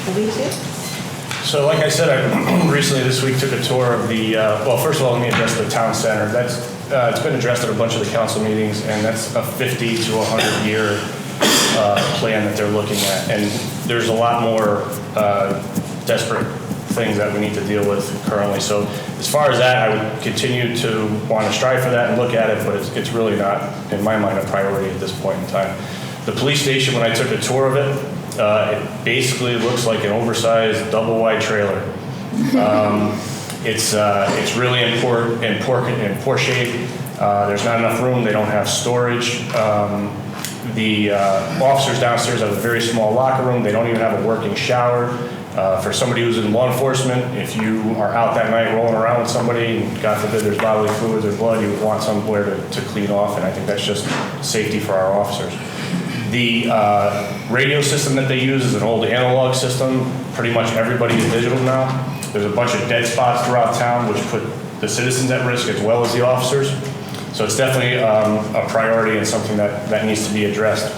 Alicia? So like I said, I recently this week took a tour of the, well, first of all, let me address the town center. That's it's been addressed at a bunch of the council meetings, and that's a 50 to 100 year plan that they're looking at. And there's a lot more desperate things that we need to deal with currently. So as far as that, I would continue to want to strive for that and look at it, but it's really not, in my mind, a priority at this point in time. The police station, when I took a tour of it, it basically looks like an oversized double-wide trailer. It's really in poor shape. There's not enough room. They don't have storage. The officers downstairs have a very small locker room. They don't even have a working shower. For somebody who's in law enforcement, if you are out that night rolling around with somebody, and God forbid there's bodily fluids or blood, you would want somewhere to clean off, and I think that's just safety for our officers. The radio system that they use is an old analog system. Pretty much everybody is digital now. There's a bunch of dead spots throughout town, which put the citizens at risk as well as the officers. So it's definitely a priority and something that needs to be addressed.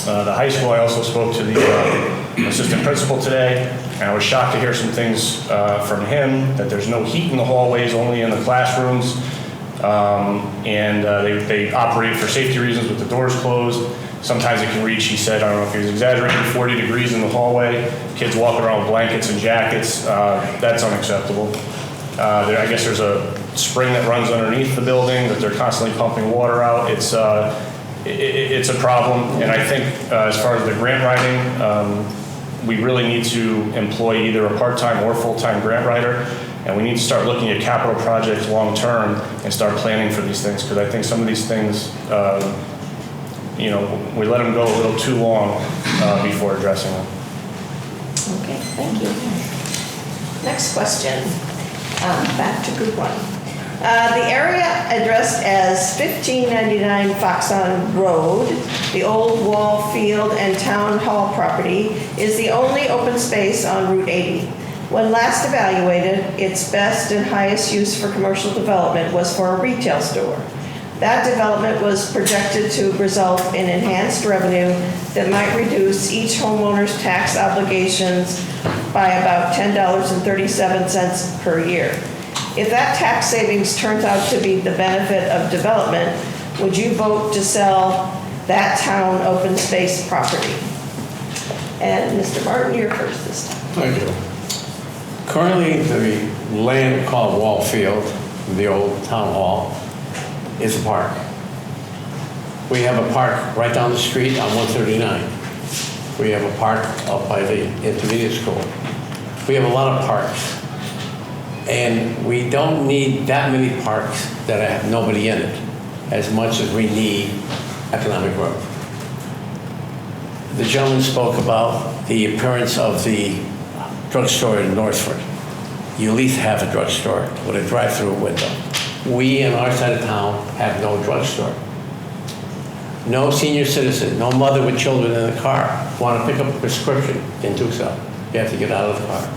The high school, I also spoke to the assistant principal today, and I was shocked to hear some things from him, that there's no heat in the hallways, only in the classrooms. And they operate for safety reasons with the doors closed. Sometimes it can reach, he said, I don't know if he was exaggerating, 40 degrees in the hallway. Kids walking around with blankets and jackets. That's unacceptable. I guess there's a spring that runs underneath the building that they're constantly pumping water out. It's a problem, and I think as far as the grant writing, we really need to employ either a part-time or full-time grant writer, and we need to start looking at capital projects long-term and start planning for these things, because I think some of these things, we let them go a little too long before addressing them. Okay, thank you. Next question. Back to group one. The area addressed as 1599 Foxon Road, the old Wall Field and Town Hall property, is the only open space on Route 80. When last evaluated, its best and highest use for commercial development was for a retail store. That development was projected to result in enhanced revenue that might reduce each homeowner's tax obligations by about $10.37 per year. If that tax savings turns out to be the benefit of development, would you vote to sell that town open space property? And Mr. Martin, you're first this time. Thank you. Currently, the land called Wall Field, the old town hall, is a park. We have a park right down the street on 139. We have a park up by the intermediate school. We have a lot of parks. And we don't need that many parks that have nobody in it, as much as we need economic growth. The gentleman spoke about the appearance of the drugstore in Northford. You at least have a drugstore with a drive-through window. We in our side of town have no drugstore. No senior citizen, no mother with children in the car want to pick up a prescription and do so. You have to get out of the car.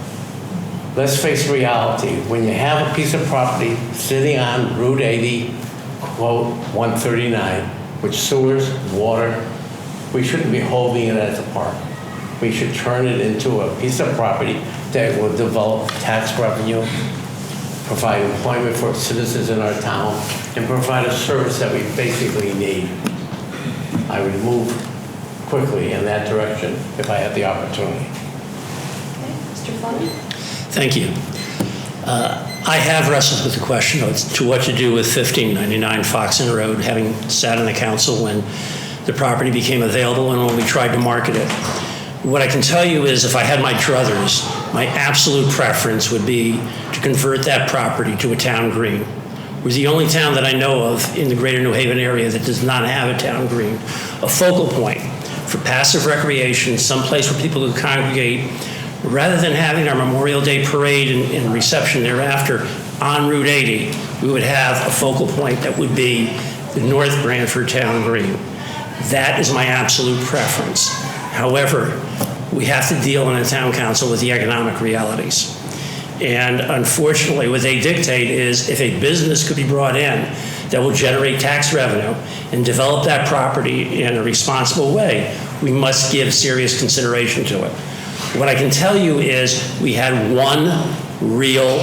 Let's face reality. When you have a piece of property sitting on Route 80, quote, 139, with sewers, water, we shouldn't be holding it as a park. We should turn it into a piece of property that will develop tax revenue, provide employment for citizens in our town, and provide a service that we basically need. I would move quickly in that direction if I had the opportunity. Okay, Mr. Phonin? Thank you. I have wrestled with the question as to what to do with 1599 Foxon Road, having sat on the council when the property became available and when we tried to market it. What I can tell you is if I had my druthers, my absolute preference would be to convert that property to a town green. We're the only town that I know of in the greater New Haven area that does not have a town green, a focal point for passive recreation, someplace where people could congregate. Rather than having our Memorial Day parade and reception thereafter on Route 80, we would have a focal point that would be the North Branford Town Green. That is my absolute preference. However, we have to deal in a town council with the economic realities. And unfortunately, what they dictate is if a business could be brought in that will generate tax revenue and develop that property in a responsible way, we must give serious consideration to it. What I can tell you is we had one real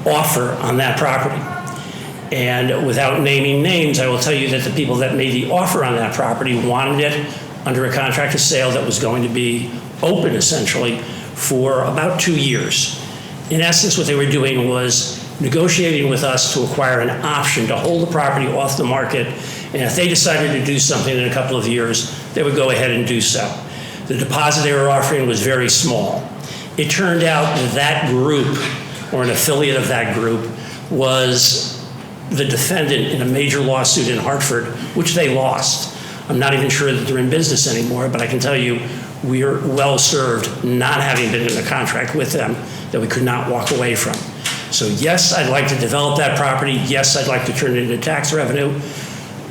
offer on that property. And without naming names, I will tell you that the people that made the offer on that property wanted it under a contract of sale that was going to be open essentially for about 2 years. In essence, what they were doing was negotiating with us to acquire an option to hold the property off the market, and if they decided to do something in a couple of years, they would go ahead and do so. The deposit they were offering was very small. It turned out that that group, or an affiliate of that group, was the defendant in a major lawsuit in Hartford, which they lost. I'm not even sure that they're in business anymore, but I can tell you we are well served not having been in a contract with them that we could not walk away from. So yes, I'd like to develop that property. Yes, I'd like to turn it into tax revenue.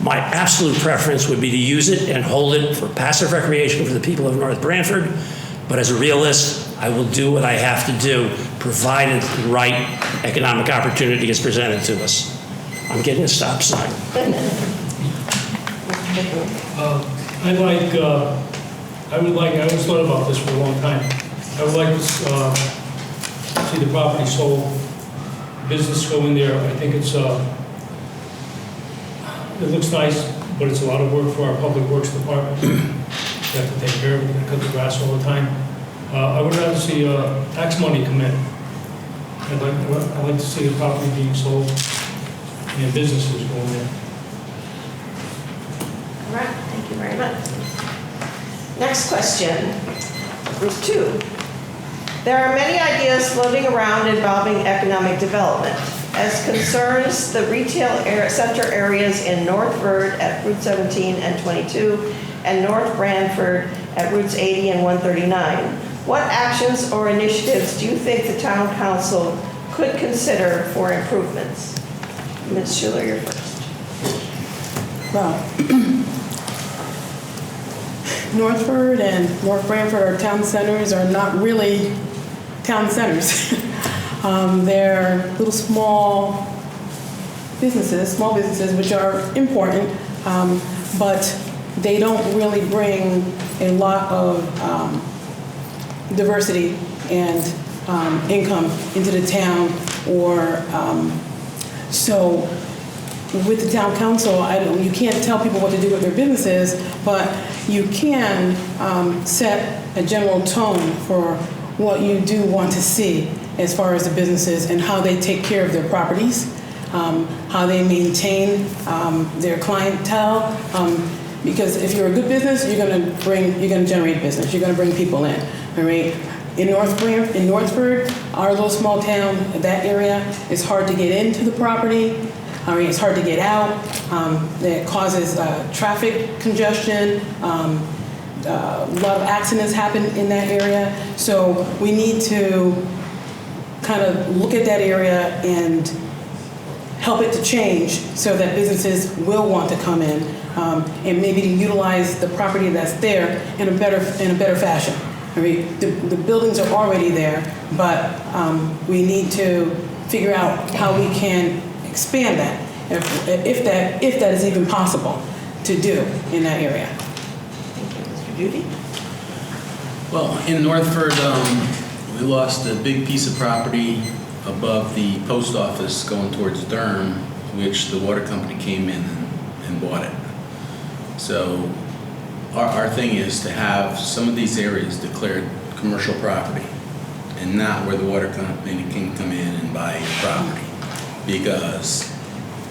My absolute preference would be to use it and hold it for passive recreation for the people of North Branford. But as a realist, I will do what I have to do, provided the right economic opportunity is presented to us. I'm getting a stop sign. I always thought about this for a long time. I would like to see the property sold, business go in there. I think it looks nice, but it's a lot of work for our public works department. They have to take care of it, they cut the grass all the time. I would rather see tax money come in. I'd like to see the property being sold and businesses going there. All right, thank you very much. Next question, group 2. There are many ideas floating around involving economic development. As concerns the retail sector areas in Northford at Route 17 and 22 and North Branford at Routes 80 and 139, what actions or initiatives do you think the town council could consider for improvements? Ms. Schuler, you're first. Well, Northford and North Branford, our town centers, are not really town centers. They're little small businesses which are important, but they don't really bring a lot of diversity and income into the town, or so with the town council, you can't tell people what to do with their businesses, but you can set a general tone for what you do want to see as far as the businesses and how they take care of their properties, how they maintain their clientele. Because if you're a good business, you're going to generate business. You're going to bring people in. All right. In Northford, our little small town, that area, it's hard to get into the property. I mean, it's hard to get out. It causes traffic congestion. A lot of accidents happen in that area. So we need to kind of look at that area and help it to change so that businesses will want to come in, and maybe to utilize the property that's there in a better fashion. I mean, the buildings are already there, but we need to figure out how we can expand that, if that is even possible to do in that area. Thank you, Mr. Judy. Well, in Northford, we lost a big piece of property above the post office going towards Durham, which the water company came in and bought it. So our thing is to have some of these areas declared commercial property and not where the water company can come in and buy property, because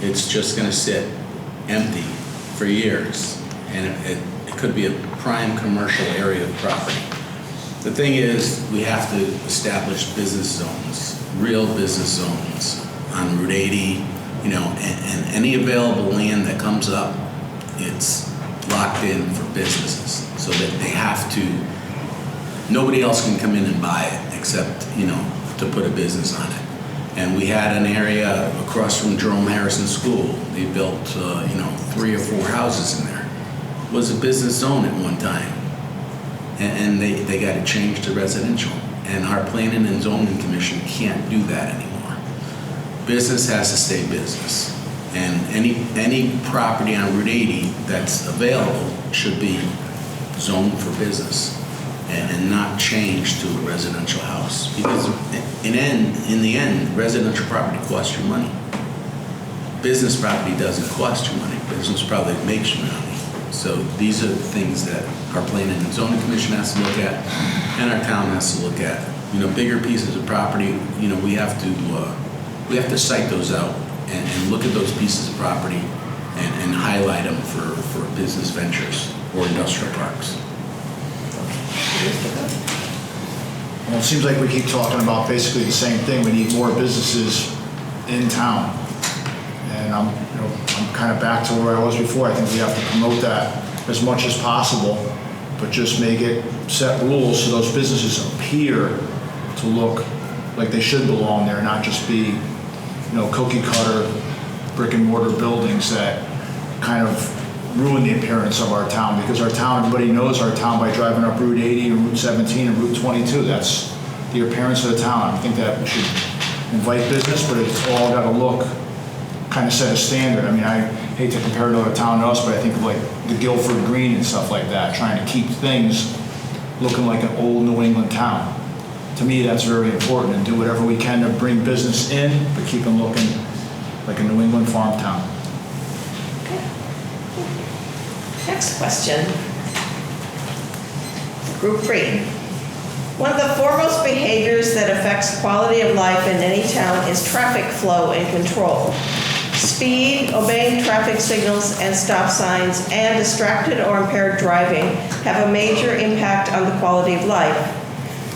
it's just going to sit empty for years, and it could be a prime commercial area of property. The thing is, we have to establish business zones, real business zones on Route 80, and any available land that comes up, it's locked in for businesses, so that they have to, nobody else can come in and buy it except, to put a business on it. And we had an area across from Jerome Harrison School. They built, 3 or 4 houses in there. It was a business zone at one time. And they got it changed to residential. And our Planning and Zoning Commission can't do that anymore. Business has to stay business. And any property on Route 80 that's available should be zoned for business and not changed to a residential house. Because in the end, residential property costs you money. business property doesn't cost you money. Business property makes you money. So these are things that our Planning and Zoning Commission has to look at, and our town has to look at. Bigger pieces of property, we have to cite those out and look at those pieces of property and highlight them for business ventures or industrial parks. Well, it seems like we keep talking about basically the same thing. We need more businesses in town. And I'm kind of back to where I was before. I think we have to promote that as much as possible, but just make it set rules so those businesses appear to look like they should belong there, not just be, cookie cutter brick and mortar buildings that kind of ruin the appearance of our town, because our town, everybody knows our town by driving up Route 80 and Route 17 and Route 22. That's the appearance of the town. I think that we should invite business, but it's all got to look, kind of set a standard. I mean, I hate to compare another town to us, but I think of like the Guilford Green and stuff like that, trying to keep things looking like an old New England town. To me, that's very important, and do whatever we can to bring business in, but keep them looking like a New England farm town. Next question. Group 3. One of the foremost behaviors that affects quality of life in any town is traffic flow and control. Speed, obeying traffic signals and stop signs, and distracted or impaired driving have a major impact on the quality of life.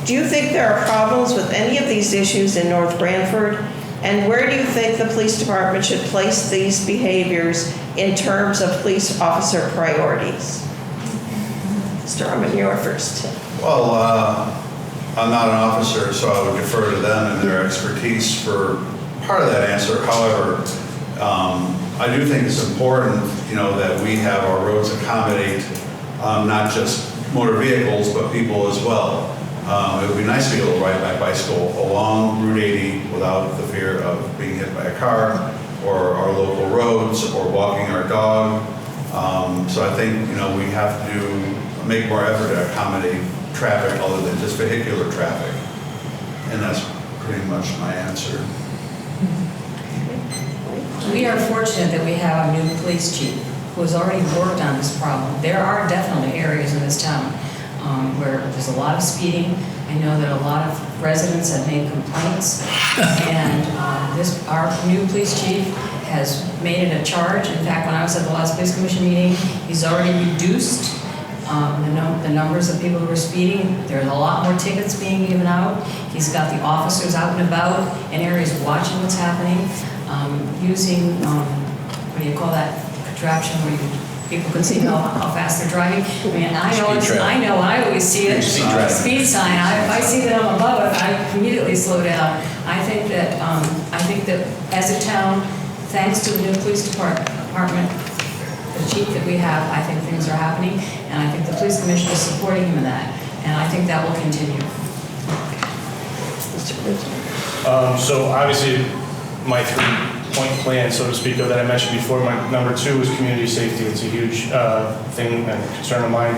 Do you think there are problems with any of these issues in North Branford? And where do you think the police department should place these behaviors in terms of police officer priorities? Mr. Arman, you're first. Well, I'm not an officer, so I would defer to them and their expertise for part of that answer. However, I do think it's important, that we have our roads accommodate not just motor vehicles, but people as well. It would be nice to be able to ride my bicycle along Route 80 without the fear of being hit by a car, or our local roads, or walking our dog. So I think, we have to make more effort to accommodate traffic other than just vehicular traffic. And that's pretty much my answer. We are fortunate that we have a new police chief who has already worked on this problem. There are definitely areas in this town where there's a lot of speeding. I know that a lot of residents have made complaints, and our new police chief has made it a charge. In fact, when I was at the last police commission meeting, he's already reduced the numbers of people who are speeding. There's a lot more tickets being given out. He's got the officers out and about in areas watching what's happening, using, what do you call that contraption where people can see how fast they're driving. I mean, I always see it. Speed sign. If I see that I'm above it, I immediately slow down. I think that as a town, thanks to the new police department, the chief that we have, I think things are happening, and I think the police commission is supporting him in that, and I think that will continue. So obviously, my 3-point plan, so to speak, that I mentioned before, my number 2 is community safety. It's a huge thing and concern of mine.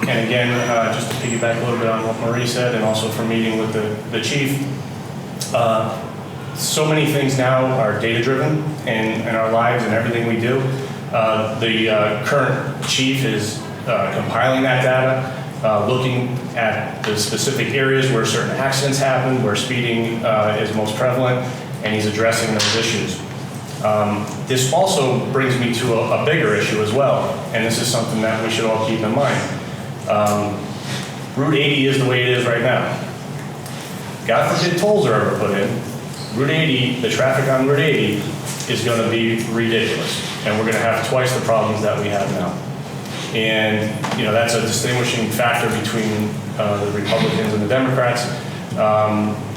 And again, just to piggyback a little bit on what Marie said, and also from meeting with the chief, so many things now are data-driven in our lives and everything we do. The current chief is compiling that data, looking at the specific areas where certain accidents happen, where speeding is most prevalent, and he's addressing those issues. This also brings me to a bigger issue as well, and this is something that we should all keep in mind. Route 80 is the way it is right now. God forbid tolls are ever put in. Route 80, the traffic on Route 80 is going to be ridiculous, and we're going to have twice the problems that we have now. And that's a distinguishing factor between the Republicans and the Democrats.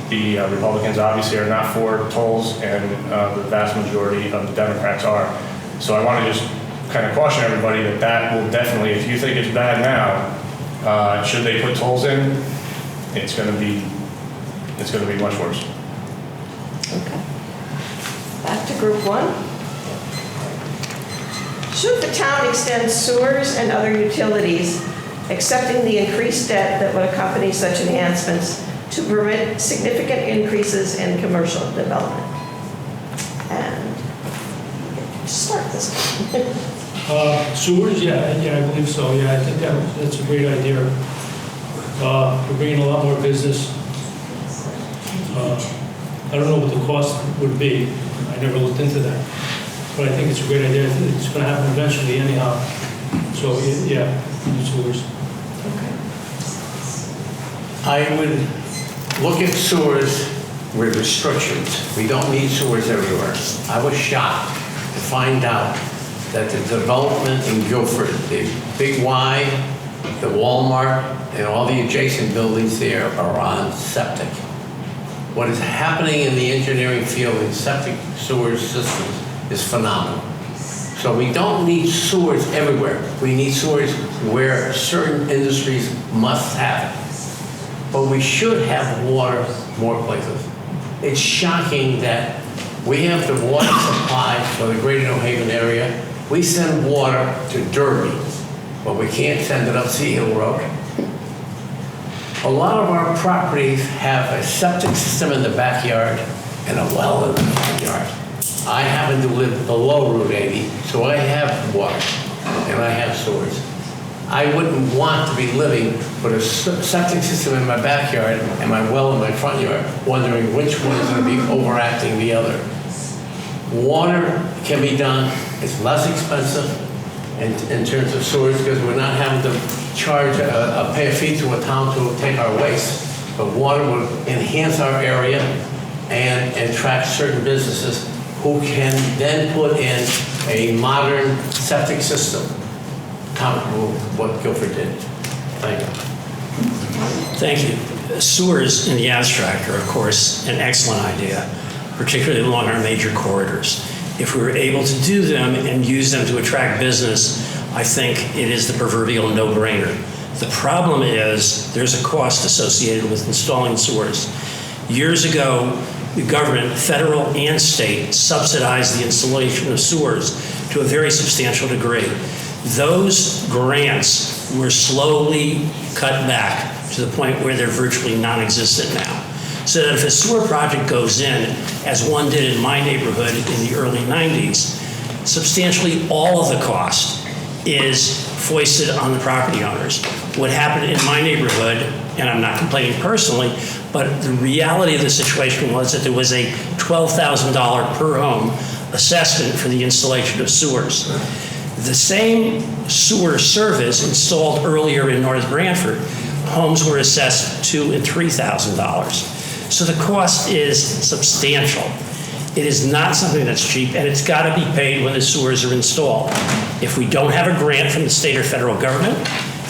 The Republicans obviously are not for tolls, and the vast majority of the Democrats are. So I want to just kind of caution everybody that will definitely, if you think it's bad now, should they put tolls in, it's going to be much worse. Okay. Back to group 1. Should the town extend sewers and other utilities, accepting the increased debt that would accompany such enhancements, to permit significant increases in commercial development? And start this time. Sewers, yeah, I believe so, yeah, I think that's a great idea. We're bringing a lot more business. I don't know what the cost would be, I never looked into that, but I think it's a great idea. It's going to happen eventually anyhow, so yeah, sewers. I would look at sewers with restrictions. We don't need sewers everywhere. I was shocked to find out that the development in Guilford, the Big Y, the Walmart, and all the adjacent buildings there are on septic. What is happening in the engineering field in septic sewer systems is phenomenal. So we don't need sewers everywhere. We need sewers where certain industries must have it. But we should have water more places. It's shocking that we have the water supply for the greater New Haven area. We send water to Derby, but we can't send it up Sea Hill Road. A lot of our properties have a septic system in the backyard and a well in the front yard. I happen to live below Route 80, so I have water and I have sewers. I wouldn't want to be living with a septic system in my backyard and my well in my front yard, wondering which one is going to be overacting the other. Water can be done. It's less expensive in terms of sewers because we're not having to pay a fee to a town to take our waste. But water would enhance our area and attract certain businesses who can then put in a modern septic system, comparable to what Guilford did. Thank you. Thank you. Sewers in the abstract are, of course, an excellent idea, particularly along our major corridors. If we were able to do them and use them to attract business, I think it is the proverbial no-brainer. The problem is there's a cost associated with installing sewers. Years ago, the government, federal and state, subsidized the installation of sewers to a very substantial degree. Those grants were slowly cut back to the point where they're virtually non-existent now. So that if a sewer project goes in, as one did in my neighborhood in the early 90s, substantially all of the cost is foisted on the property owners. What happened in my neighborhood, and I'm not complaining personally, but the reality of the situation was that there was a $12,000 per home assessment for the installation of sewers. The same sewer service installed earlier in North Branford, homes were assessed $2,000 and $3,000. So the cost is substantial. It is not something that's cheap, and it's got to be paid when the sewers are installed. If we don't have a grant from the state or federal government,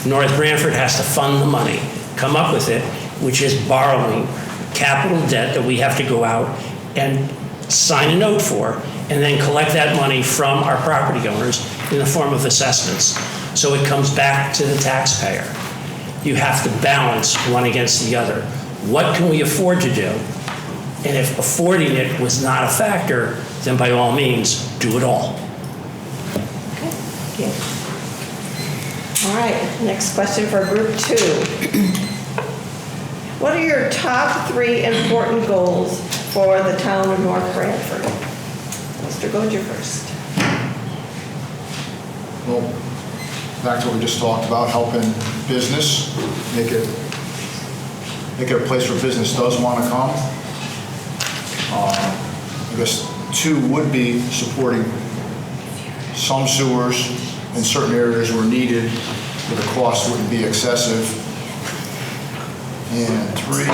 North Branford has to fund the money, come up with it, which is borrowing capital debt that we have to go out and sign a note for, and then collect that money from our property owners in the form of assessments. So it comes back to the taxpayer. You have to balance one against the other. What can we afford to do? And if affording it was not a factor, then by all means, do it all. Okay. All right, next question for group 2. What are your top 3 important goals for the town of North Branford? Mr. Goja first. Well, back to what we just talked about, helping business, make it a place where business does want to come. I guess 2 would be supporting some sewers in certain areas where needed, where the cost wouldn't be excessive. And 3,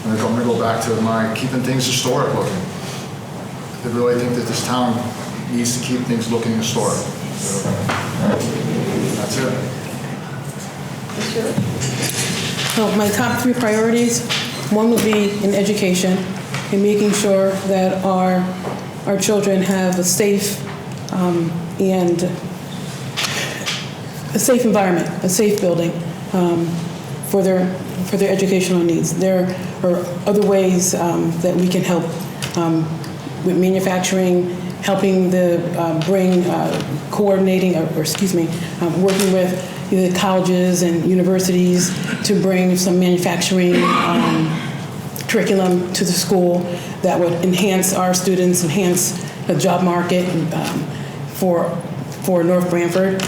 I'm going to go back to my keeping things historic looking. I really think that this town needs to keep things looking historic. That's it. So my top 3 priorities, one would be in education and making sure that our children have a safe and a safe environment, a safe building for their educational needs. There are other ways that we can help with manufacturing, helping coordinating, working with the colleges and universities to bring some manufacturing curriculum to the school that would enhance our students, enhance the job market for North Branford.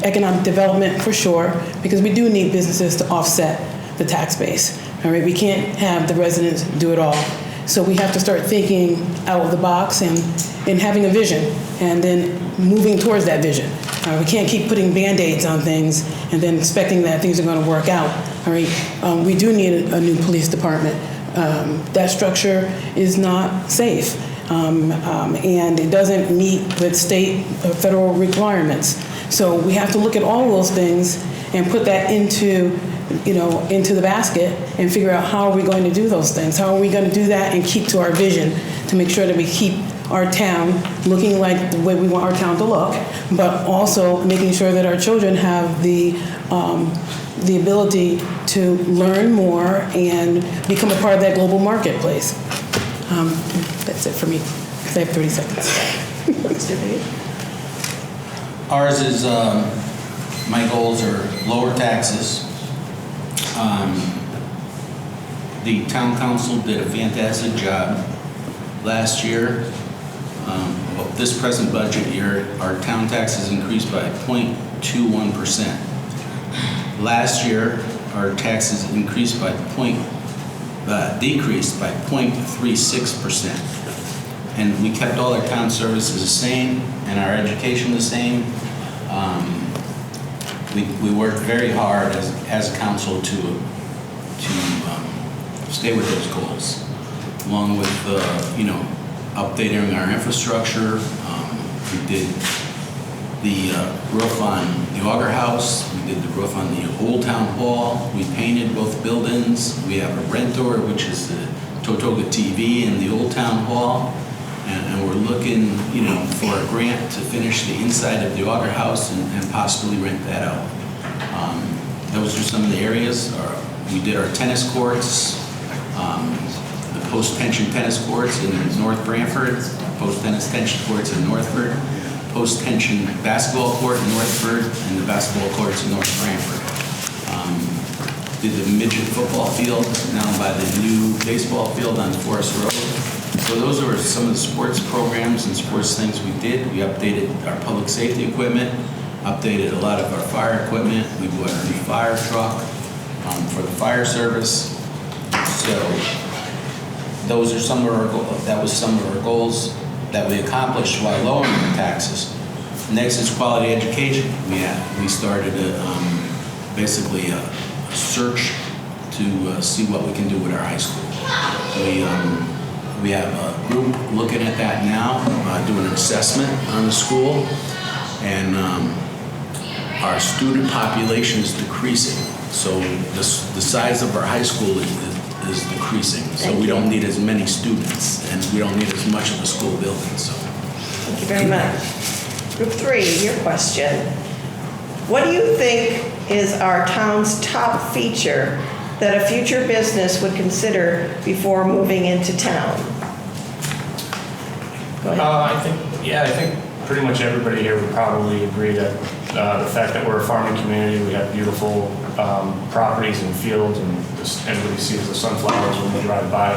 Economic development for sure, because we do need businesses to offset the tax base. All right, we can't have the residents do it all. So we have to start thinking out of the box and having a vision and then moving towards that vision. We can't keep putting Band-Aids on things and then expecting that things are going to work out. All right, we do need a new police department. That structure is not safe. And it doesn't meet with state or federal requirements. So we have to look at all those things and put that into the basket and figure out how are we going to do those things? How are we going to do that and keep to our vision to make sure that we keep our town looking like the way we want our town to look, but also making sure that our children have the ability to learn more and become a part of that global marketplace. That's it for me, because I have 30 seconds. Ours is, my goals are lower taxes. The town council did a fantastic job last year. This present budget year, our town taxes increased by 0.21%. Last year, our taxes decreased by 0.36%. And we kept all our town services the same and our education the same. We worked very hard as a council to stay with those goals, along with updating our infrastructure. We did the roof on the Auger House. We did the roof on the Old Town Hall. We painted both buildings. We have a rentor, which is the Totoga TV in the Old Town Hall. And we're looking, for a grant to finish the inside of the Auger House and possibly rent that out. Those are some of the areas. We did our tennis courts, the post-tension tennis courts in North Branford, post-tennis courts in Northford, post-tension basketball court in Northford, and the basketball courts in North Branford. Did the midget football field down by the new baseball field on Forest Road. So those are some of the sports programs and sports things we did. We updated our public safety equipment, updated a lot of our fire equipment. We bought a new fire truck for the fire service. So those are some of our goals. That was some of our goals that we accomplished while lowering the taxes. Next is quality education. We started basically a search to see what we can do with our high school. We have a group looking at that now, doing an assessment on the school, and our student population is decreasing. So the size of our high school is decreasing. So we don't need as many students, and we don't need as much of a school building. So. Thank you very much. Group 3, your question. What do you think is our town's top feature that a future business would consider before moving into town? Go ahead. I think pretty much everybody here would probably agree that the fact that we're a farming community, we have beautiful properties and fields, and everybody sees the sunflowers when we drive by.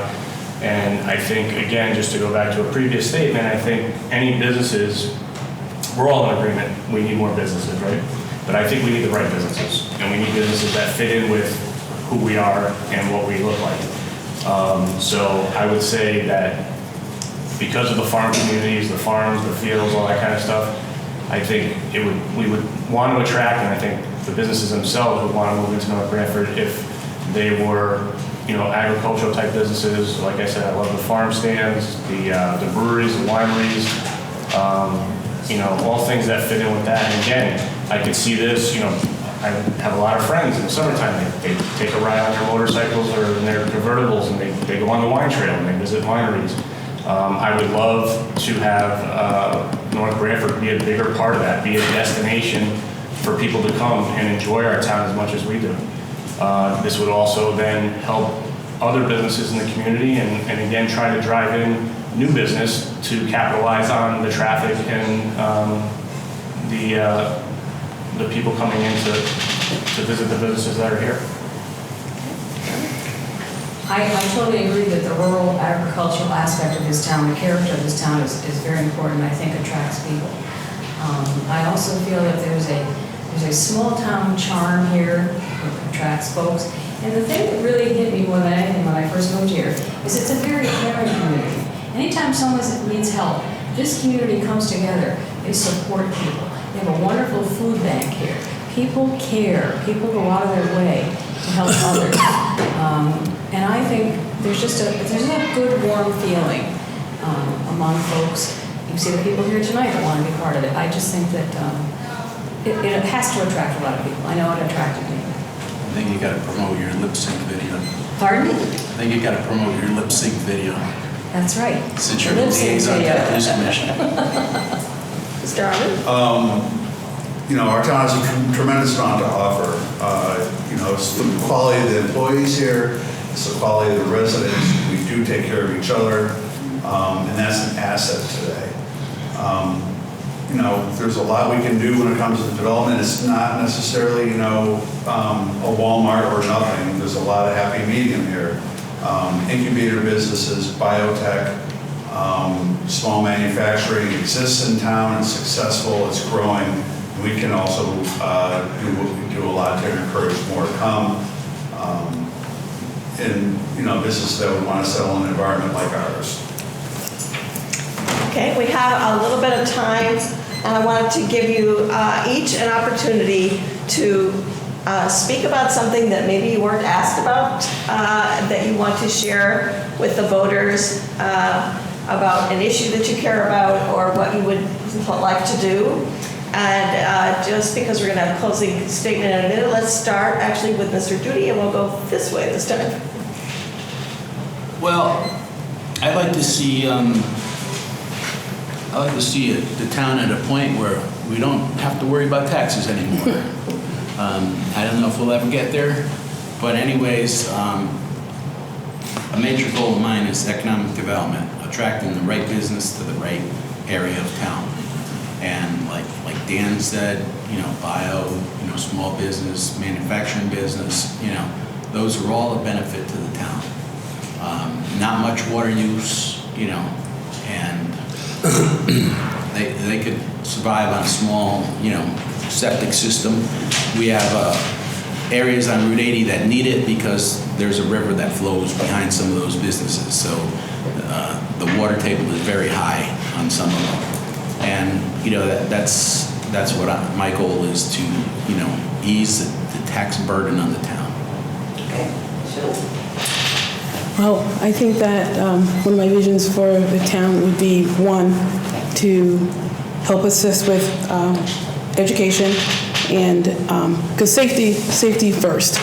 And I think, again, just to go back to a previous statement, I think any businesses, we're all in agreement, we need more businesses, right? But I think we need the right businesses, and we need businesses that fit in with who we are and what we look like. So I would say that because of the farm communities, the farms, the fields, all that kind of stuff, I think we would want to attract, and I think the businesses themselves would want to move into North Branford if they were, agricultural type businesses. Like I said, I love the farm stands, the breweries, the wineries, all things that fit in with that. And again, I could see this, I have a lot of friends in the summertime. They take a ride on their motorcycles or in their convertibles, and they go on the wine trail and they visit wineries. I would love to have North Branford be a bigger part of that, be a destination for people to come and enjoy our town as much as we do. This would also then help other businesses in the community and again, try to drive in new business to capitalize on the traffic and the people coming in to visit the businesses that are here. I totally agree that the rural agricultural aspect of this town, the character of this town is very important, I think attracts people. I also feel that there's a small town charm here that attracts folks. And the thing that really hit me more than anything when I first moved here is it's a very caring community. Anytime someone needs help, this community comes together. They support people. They have a wonderful food bank here. People care. People go out of their way to help others. And I think there's a good, warm feeling among folks. You see the people here tonight that want to be part of it. I just think that it has to attract a lot of people. I know it attracted me. I think you got to promote your lip sync video. Pardon me? I think you got to promote your lip sync video. That's right. Since you're the liaison to the police commission. Mr. Armin? Our town has a tremendous amount to offer. It's the quality of the employees here, it's the quality of the residents. We do take care of each other, and that's an asset today. There's a lot we can do when it comes to development. It's not necessarily, a Walmart or nothing. There's a lot of happy medium here. Incubator businesses, biotech, small manufacturing exists in town and successful. It's growing. We can also do a lot to encourage more to come. Businesses that would want to settle in an environment like ours. Okay, we have a little bit of time, and I wanted to give you each an opportunity to speak about something that maybe you weren't asked about, that you want to share with the voters, about an issue that you care about or what you would like to do. And just because we're going to have a closing statement in a minute, let's start actually with Mr. Duty, and we'll go this way this time. Well, I'd like to see the town at a point where we don't have to worry about taxes anymore. I don't know if we'll ever get there, but anyways, a major goal of mine is economic development, attracting the right business to the right area of town. And like Dan said, bio, small business, manufacturing business, those are all a benefit to the town. Not much water use, and they could survive on a small, septic system. We have areas on Route 80 that need it because there's a river that flows behind some of those businesses. So the water table is very high on some of them. And that's what my goal is to ease the tax burden on the town. Okay, sure. Well, I think that one of my visions for the town would be, one, to help assist with education and, because safety first.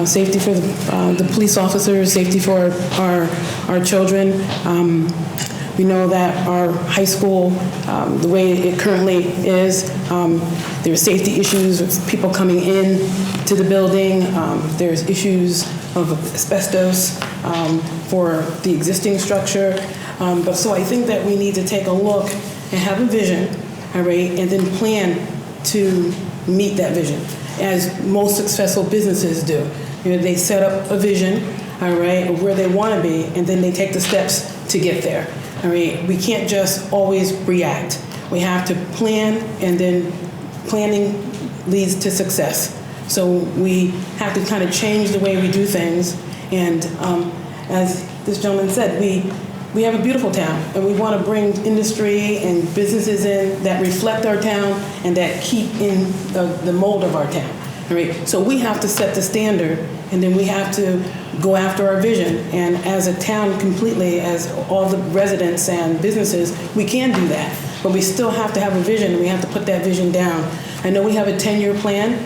Safety for the police officers, safety for our children. We know that our high school, the way it currently is, there's safety issues with people coming in to the building. There's issues of asbestos for the existing structure. So I think that we need to take a look and have a vision, all right, and then plan to meet that vision, as most successful businesses do. They set up a vision, all right, of where they want to be, and then they take the steps to get there. All right, we can't just always react. We have to plan, and then planning leads to success. So we have to kind of change the way we do things. And as this gentleman said, we have a beautiful town, and we want to bring industry and businesses in that reflect our town and that keep in the mold of our town. All right, so we have to set the standard, and then we have to go after our vision. And as a town completely, as all the residents and businesses, we can do that. But we still have to have a vision, and we have to put that vision down. I know we have a 10-year plan.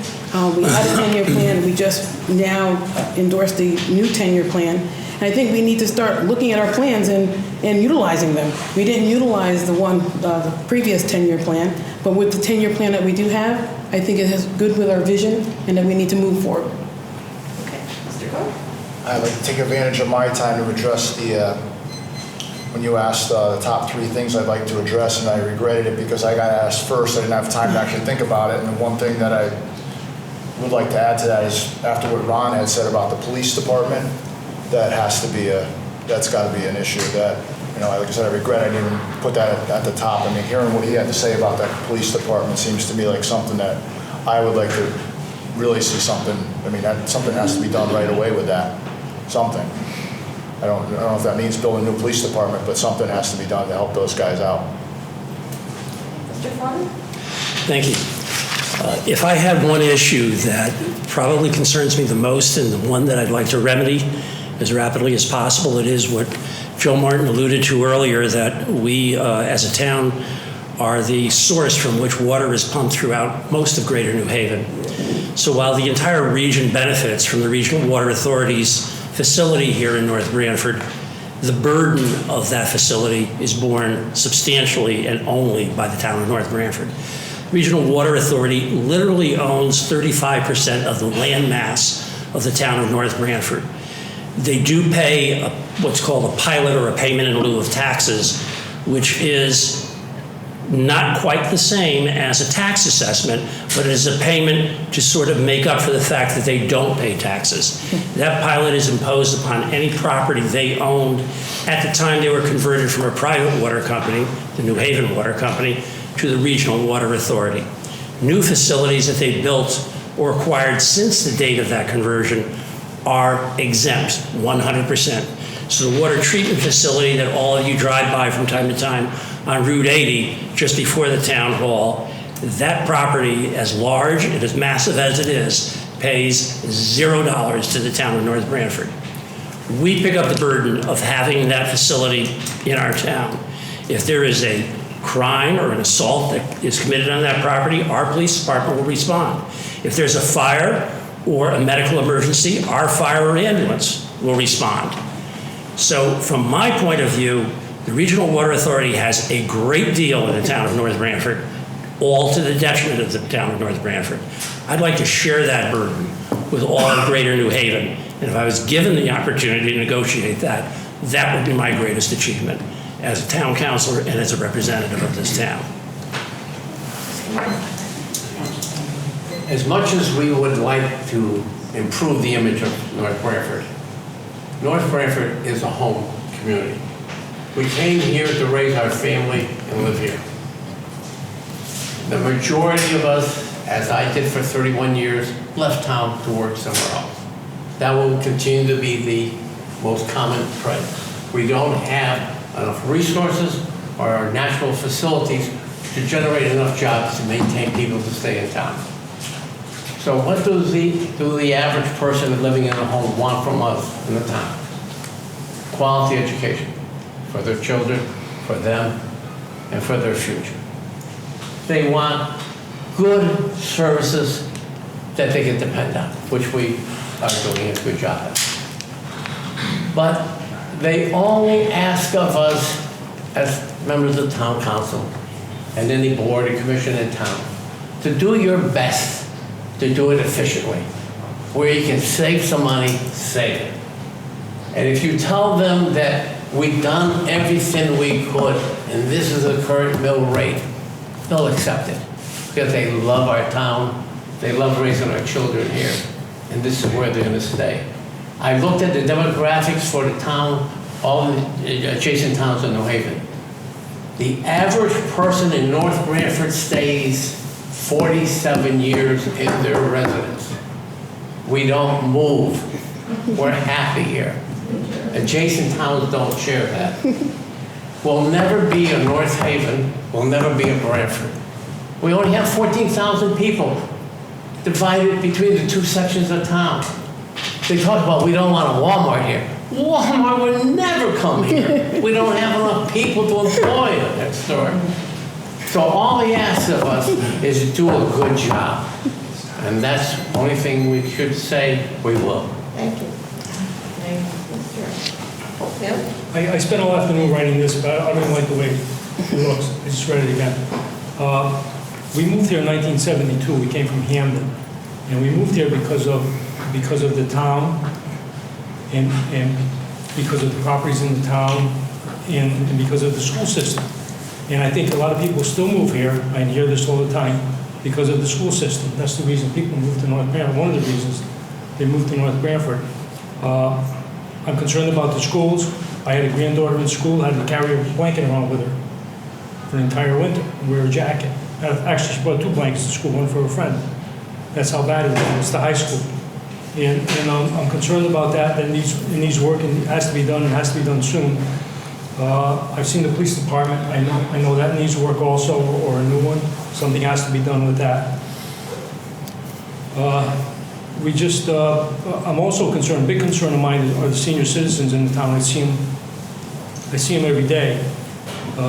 We had a 10-year plan. We just now endorsed the new 10-year plan. And I think we need to start looking at our plans and utilizing them. We didn't utilize the previous 10-year plan, but with the 10-year plan that we do have, I think it is good with our vision, and that we need to move forward. Okay, Mr. Cole? I'd like to take advantage of my time to address when you asked the top 3 things I'd like to address, and I regretted it because I got asked first. I didn't have time to actually think about it. And the one thing that I would like to add to that is, after what Ron had said about the police department, that's got to be an issue that, like I said, I regret I didn't even put that at the top. I mean, hearing what he had to say about that police department seems to me like something that I would like to really see something. I mean, something has to be done right away with that. Something. I don't know if that means building a new police department, but something has to be done to help those guys out. Mr. Phonin? Thank you. If I had one issue that probably concerns me the most and the one that I'd like to remedy as rapidly as possible, it is what Joe Martin alluded to earlier, that we as a town are the source from which water is pumped throughout most of Greater New Haven. So while the entire region benefits from the Regional Water Authority's facility here in North Branford, the burden of that facility is borne substantially and only by the town of North Branford. Regional Water Authority literally owns 35% of the land mass of the town of North Branford. They do pay what's called a pilot or a payment in lieu of taxes, which is not quite the same as a tax assessment, but it is a payment to sort of make up for the fact that they don't pay taxes. That pilot is imposed upon any property they owned at the time they were converted from a private water company, the New Haven Water Company, to the Regional Water Authority. New facilities that they built or acquired since the date of that conversion are exempt 100%. So the water treatment facility that all of you drive by from time to time on Route 80, just before the town hall, that property, as large and as massive as it is, pays $0 to the town of North Branford. We pick up the burden of having that facility in our town. If there is a crime or an assault that is committed on that property, our police department will respond. If there's a fire or a medical emergency, our fire or ambulance will respond. So from my point of view, the Regional Water Authority has a great deal in the town of North Branford, all to the detriment of the town of North Branford. I'd like to share that burden with all of Greater New Haven. And if I was given the opportunity to negotiate that, that would be my greatest achievement as a town councilor and as a representative of this town. As much as we would like to improve the image of North Branford is a home community. We came here to raise our family and live here. The majority of us, as I did for 31 years, left town to work somewhere else. That will continue to be the most common trend. We don't have enough resources or natural facilities to generate enough jobs to maintain people to stay in town. So what does the average person living in a home want from us in the town? Quality education for their children, for them, and for their future. They want good services that they can depend on, which we are doing a good job at. But they only ask of us as members of town council and any board and commission in town to do your best to do it efficiently. Where you can save some money, save it. And if you tell them that we've done everything we could and this is the current mill rate, they'll accept it because they love our town, they love raising our children here, and this is where they're going to stay. I looked at the demographics for the town, all the adjacent towns in New Haven. The average person in North Branford stays 47 years in their residence. We don't move. We're happy here. Adjacent towns don't share that. We'll never be a North Haven. We'll never be a Branford. We only have 14,000 people divided between the two sections of town. They talk about we don't want a Walmart here. Walmart would never come here. We don't have enough people to employ at that store. So all he asks of us is to do a good job. And that's the only thing we should say we will. Thank you. I spent all afternoon writing this, but I don't like the way it looks. I just read it again. We moved here in 1972. We came from Hamden. And we moved here because of the town and because of the properties in the town and because of the school system. And I think a lot of people still move here, I hear this all the time, because of the school system. That's the reason people move to North Branford. One of the reasons they moved to North Branford. I'm concerned about the schools. I had a granddaughter in school, had to carry a blanket around with her for an entire winter, and wear a jacket. Actually, she brought 2 blankets to school, one for a friend. That's how bad it is. It's the high school. And I'm concerned about that. It needs work, and it has to be done, and it has to be done soon. I've seen the police department. I know that needs work also, or a new one. Something has to be done with that. I'm also concerned, big concern of mine are the senior citizens in the town. I see them every day.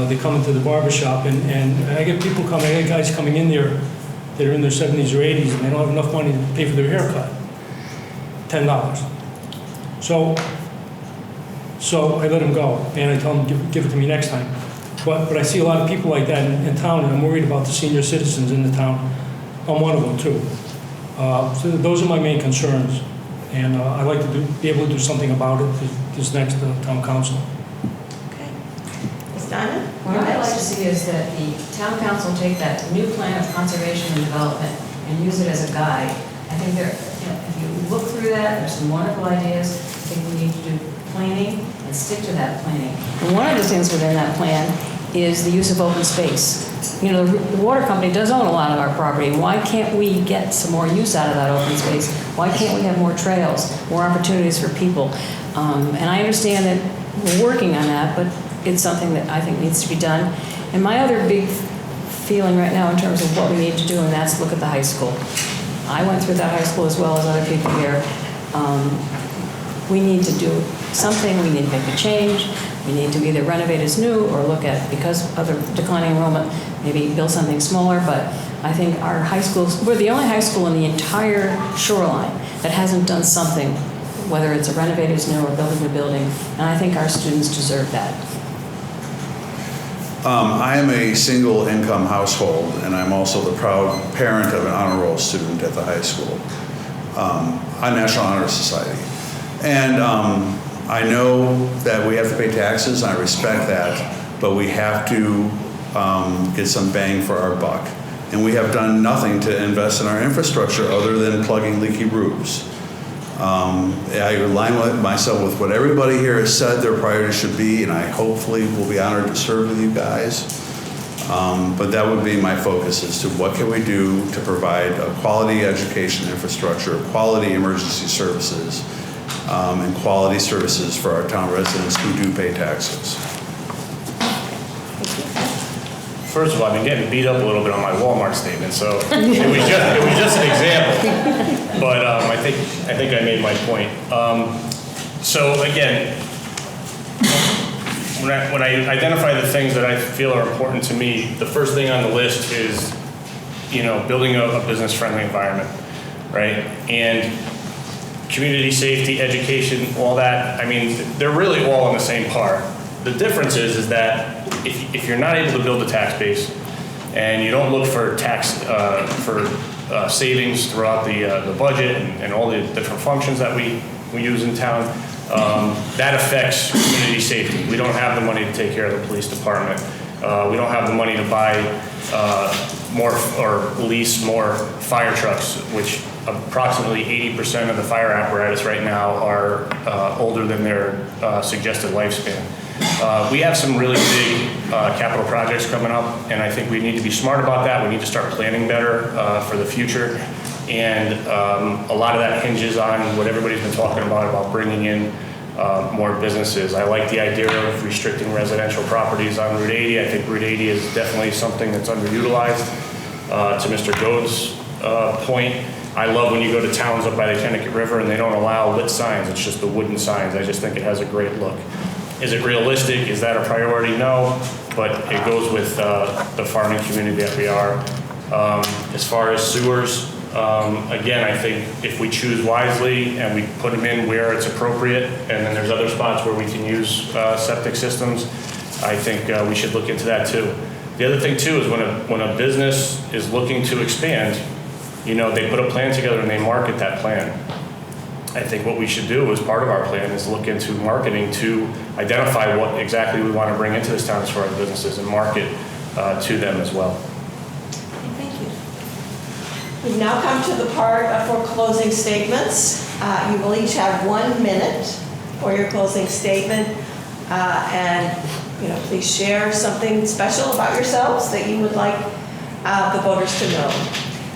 They come into the barber shop, and I get people coming, I get guys coming in there that are in their 70s or 80s, and they don't have enough money to pay for their haircut. $10. So I let them go, and I tell them, give it to me next time. But I see a lot of people like that in town, and I'm worried about the senior citizens in the town. I'm one of them, too. So those are my main concerns, and I'd like to be able to do something about it this next town council. Okay. Ms. Donna? What I'd like to see is that the town council take that new plan of conservation and development and use it as a guide. I think if you look through that, there's some wonderful ideas. I think we need to do planning and stick to that planning. And one of the things within that plan is the use of open space. You know, the water company does own a lot of our property. Why can't we get some more use out of that open space? Why can't we have more trails, more opportunities for people? And I understand that we're working on that, but it's something that I think needs to be done. And my other big feeling right now in terms of what we need to do, and that's look at the high school. I went through that high school as well as other people here. We need to do something. We need to make a change. We need to either renovate as new or look at, because of the declining enrollment, maybe build something smaller. But I think our high schools, we're the only high school in the entire shoreline that hasn't done something, whether it's a renovate as new or building a building. And I think our students deserve that. I am a single income household, and I'm also the proud parent of an honor roll student at the high school, a National Honor Society. And I know that we have to pay taxes, and I respect that, but we have to get some bang for our buck. And we have done nothing to invest in our infrastructure other than plugging leaky roofs. I align myself with what everybody here has said their priorities should be, and I hopefully will be honored to serve with you guys. But that would be my focus as to what can we do to provide a quality education infrastructure, quality emergency services, and quality services for our town residents who do pay taxes. First of all, I've been getting beat up a little bit on my Walmart statement, so it was just an example. But I think I made my point. So again, when I identify the things that I feel are important to me, the first thing on the list is, building a business-friendly environment, right? And community safety, education, all that. I mean, they're really all in the same part. The difference is that if you're not able to build a tax base and you don't look for savings throughout the budget and all the different functions that we use in town, that affects community safety. We don't have the money to take care of the police department. We don't have the money to buy more or lease more fire trucks, which approximately 80% of the fire apparatus right now are older than their suggested lifespan. We have some really big capital projects coming up, and I think we need to be smart about that. We need to start planning better for the future. And a lot of that hinges on what everybody's been talking about bringing in more businesses. I like the idea of restricting residential properties on Route 80. I think Route 80 is definitely something that's underutilized. To Mr. Gode's point, I love when you go to towns up by the Connecticut River and they don't allow lit signs. It's just the wooden signs. I just think it has a great look. Is it realistic? Is that a priority? No, but it goes with the farming community that we are. As far as sewers, again, I think if we choose wisely and we put them in where it's appropriate, and then there's other spots where we can use septic systems, I think we should look into that too. The other thing too is when a business is looking to expand, they put a plan together and they market that plan. I think what we should do as part of our plan is look into marketing to identify what exactly we want to bring into this town as far as businesses and market to them as well. Thank you. We've now come to the part for closing statements. You will each have 1 minute. for your closing statement. And, please share something special about yourselves that you would like the voters to know.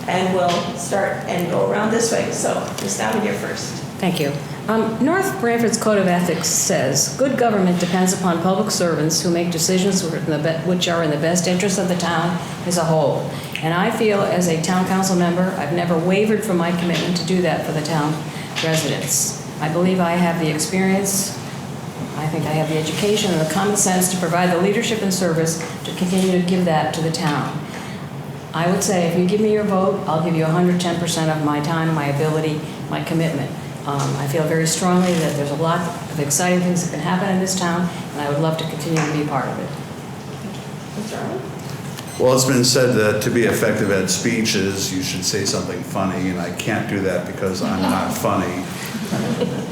And we'll start and go around this way. So, Ms. Downey, you're first. Thank you. North Branford's Code of Ethics says, good government depends upon public servants who make decisions which are in the best interest of the town as a whole. And I feel as a town council member, I've never wavered from my commitment to do that for the town residents. I believe I have the experience, I think I have the education and the common sense to provide the leadership and service to continue to give that to the town. I would say if you give me your vote, I'll give you 110% of my time, my ability, my commitment. I feel very strongly that there's a lot of exciting things that can happen in this town, and I would love to continue to be a part of it. Mr. Arnold? Well, it's been said that to be effective at speeches, you should say something funny, and I can't do that because I'm not funny.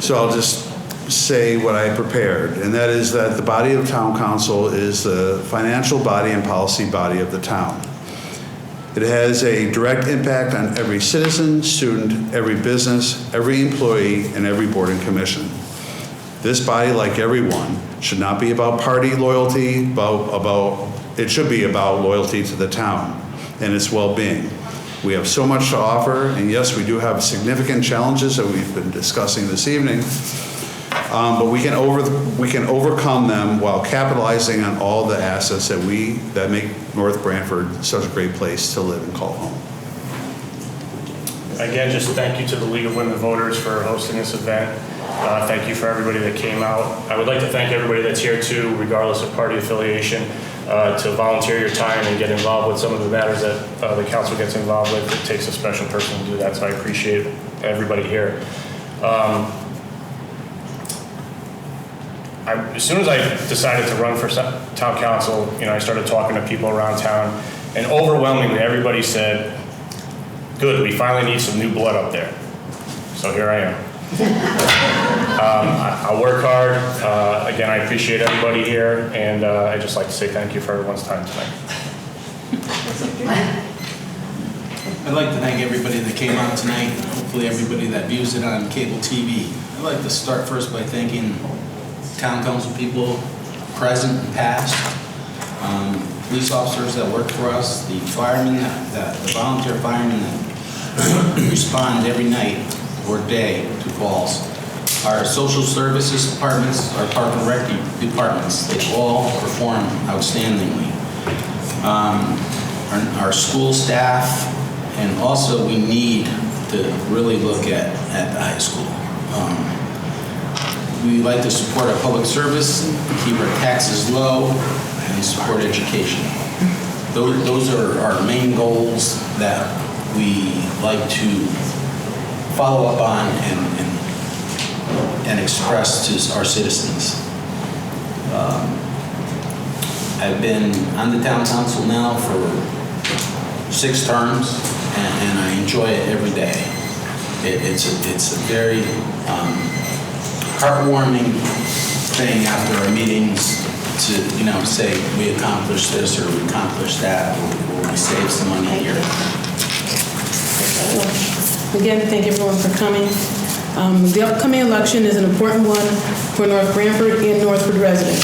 So I'll just say what I prepared, and that is that the body of town council is the financial body and policy body of the town. It has a direct impact on every citizen, student, every business, every employee, and every board and commission. This body, like everyone, should not be about party loyalty, it should be about loyalty to the town and its well-being. We have so much to offer, and yes, we do have significant challenges that we've been discussing this evening, but we can overcome them while capitalizing on all the assets that make North Branford such a great place to live and call home. Again, just thank you to the League of Women Voters for hosting this event. Thank you for everybody that came out. I would like to thank everybody that's here too, regardless of party affiliation, to volunteer your time and get involved with some of the matters that the council gets involved with. It takes a special person to do that, so I appreciate everybody here. As soon as I decided to run for town council, I started talking to people around town, and overwhelmingly everybody said, good, we finally need some new blood up there. So here I am. I'll work hard. Again, I appreciate everybody here, and I'd just like to say thank you for everyone's time tonight. I'd like to thank everybody that came out tonight, hopefully everybody that views it on cable TV. I'd like to start first by thanking town council people, present and past, police officers that work for us, the firemen, the volunteer firemen that respond every night or day to calls, our social services departments, our park and rec departments, they all perform outstandingly. Our school staff, and also we need to really look at the high school. We like to support our public service, keep our taxes low, and support education. Those are our main goals that we like to follow up on and express to our citizens. I've been on the town council now for 6 terms, and I enjoy it every day. It's a very heartwarming thing after our meetings to say we accomplished this or we accomplished that or we saved some money here. Again, thank everyone for coming. The upcoming election is an important one for North Branford and Northford residents.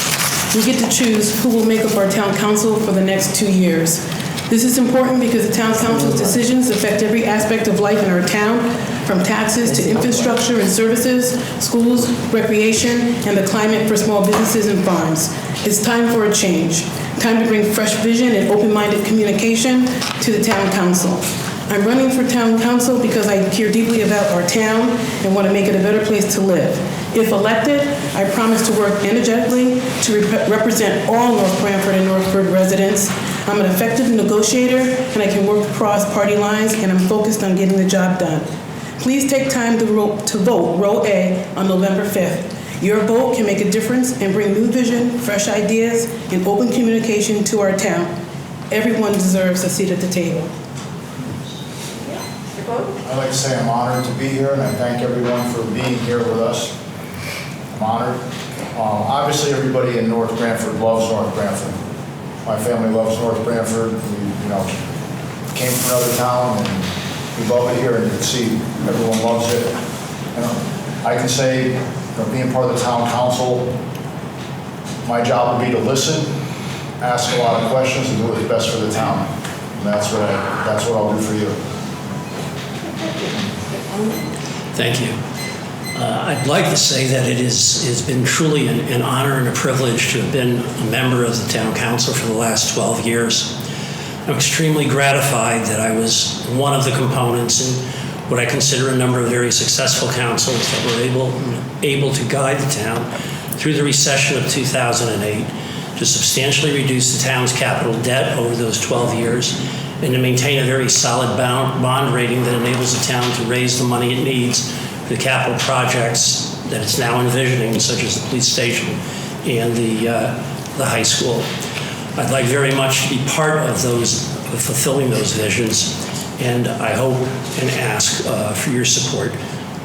We get to choose who will make up our town council for the next 2 years. This is important because the town council's decisions affect every aspect of life in our town, from taxes to infrastructure and services, schools, recreation, and the climate for small businesses and farms. It's time for a change. Time to bring fresh vision and open-minded communication to the town council. I'm running for town council because I care deeply about our town and want to make it a better place to live. If elected, I promise to work energetically to represent all North Branford and Northford residents. I'm an effective negotiator and I can work across party lines, and I'm focused on getting the job done. Please take time to vote Row A on November 5th. Your vote can make a difference and bring new vision, fresh ideas, and open communication to our town. Everyone deserves a seat at the table. I'd like to say I'm honored to be here, and I thank everyone for being here with us. I'm honored. Obviously, everybody in North Branford loves North Branford. My family loves North Branford. We, came from another town, and we love it here, and you can see everyone loves it. I can say being part of the town council, my job will be to listen, ask a lot of questions, and do what's best for the town. And that's what I'll do for you. Thank you. I'd like to say that it's been truly an honor and a privilege to have been a member of the town council for the last 12 years. I'm extremely gratified that I was one of the components in what I consider a number of very successful councils that were able to guide the town through the recession of 2008, to substantially reduce the town's capital debt over those 12 years, and to maintain a very solid bond rating that enables the town to raise the money it needs for the capital projects that it's now envisioning, such as the police station and the high school. I'd like very much to be part of fulfilling those visions, and I hope and ask for your support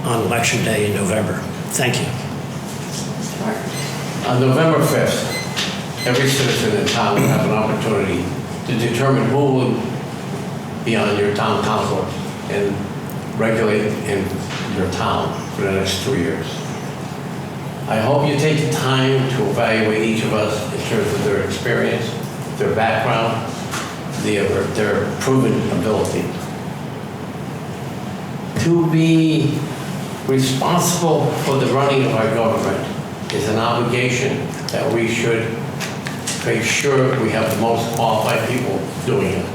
on Election Day in November. Thank you. On November 5th, every citizen in town will have an opportunity to determine who will be on your town council and regulate in your town for the next 2 years. I hope you take the time to evaluate each of us in terms of their experience, their background, their proven ability. To be responsible for the running of our government is an obligation that we should make sure we have the most qualified people doing it.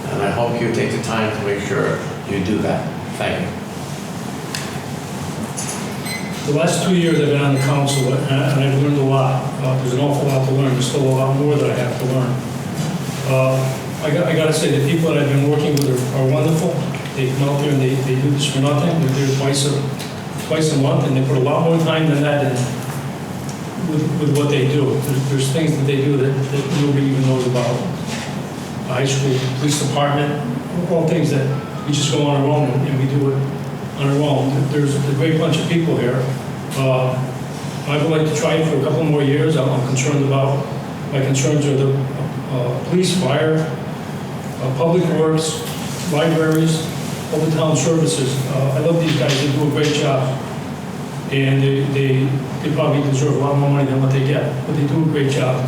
And I hope you take the time to make sure you do that. Thank you. The last 2 years I've been on the council, and I've learned a lot. There's an awful lot to learn. There's still a lot more that I have to learn. I got to say, the people that I've been working with are wonderful. They come out here and they do this for nothing. They're there twice a month, and they put a lot more time than that in with what they do. There's things that they do that nobody even knows about. High school, police department, all things that we just go on our own and we do it on our own. There's a great bunch of people here. I would like to try it for a couple more years. I'm concerned about, my concerns are the police, fire, public works, libraries, all the town services. I love these guys, they do a great job. And they probably deserve a lot more money than what they get, but they do a great job.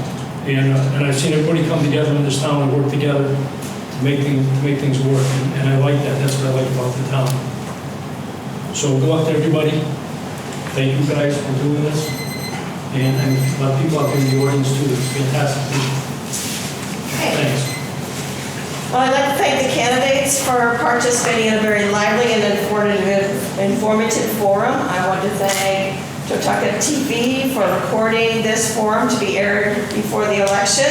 And I've seen everybody come together in this town and work together to make things work, and I like that. That's what I like about the town. So good luck to everybody. Thank you guys for doing this, and a lot of people out there in the audience too. It's fantastic. Thanks. Well, I'd like to thank the candidates for participating in a very lively and informative forum. I want to thank Totucket TV for recording this forum to be aired before the election.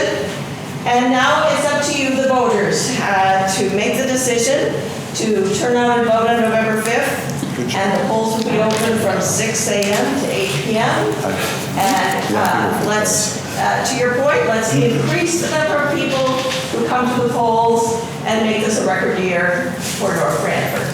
And now it's up to you, the voters, to make the decision to turn out and vote on November 5th. And the polls will be open from 6 a.m. to 8 p.m. And let's, to your point, let's increase the number of people who come to the polls and make this a record year for North Branford.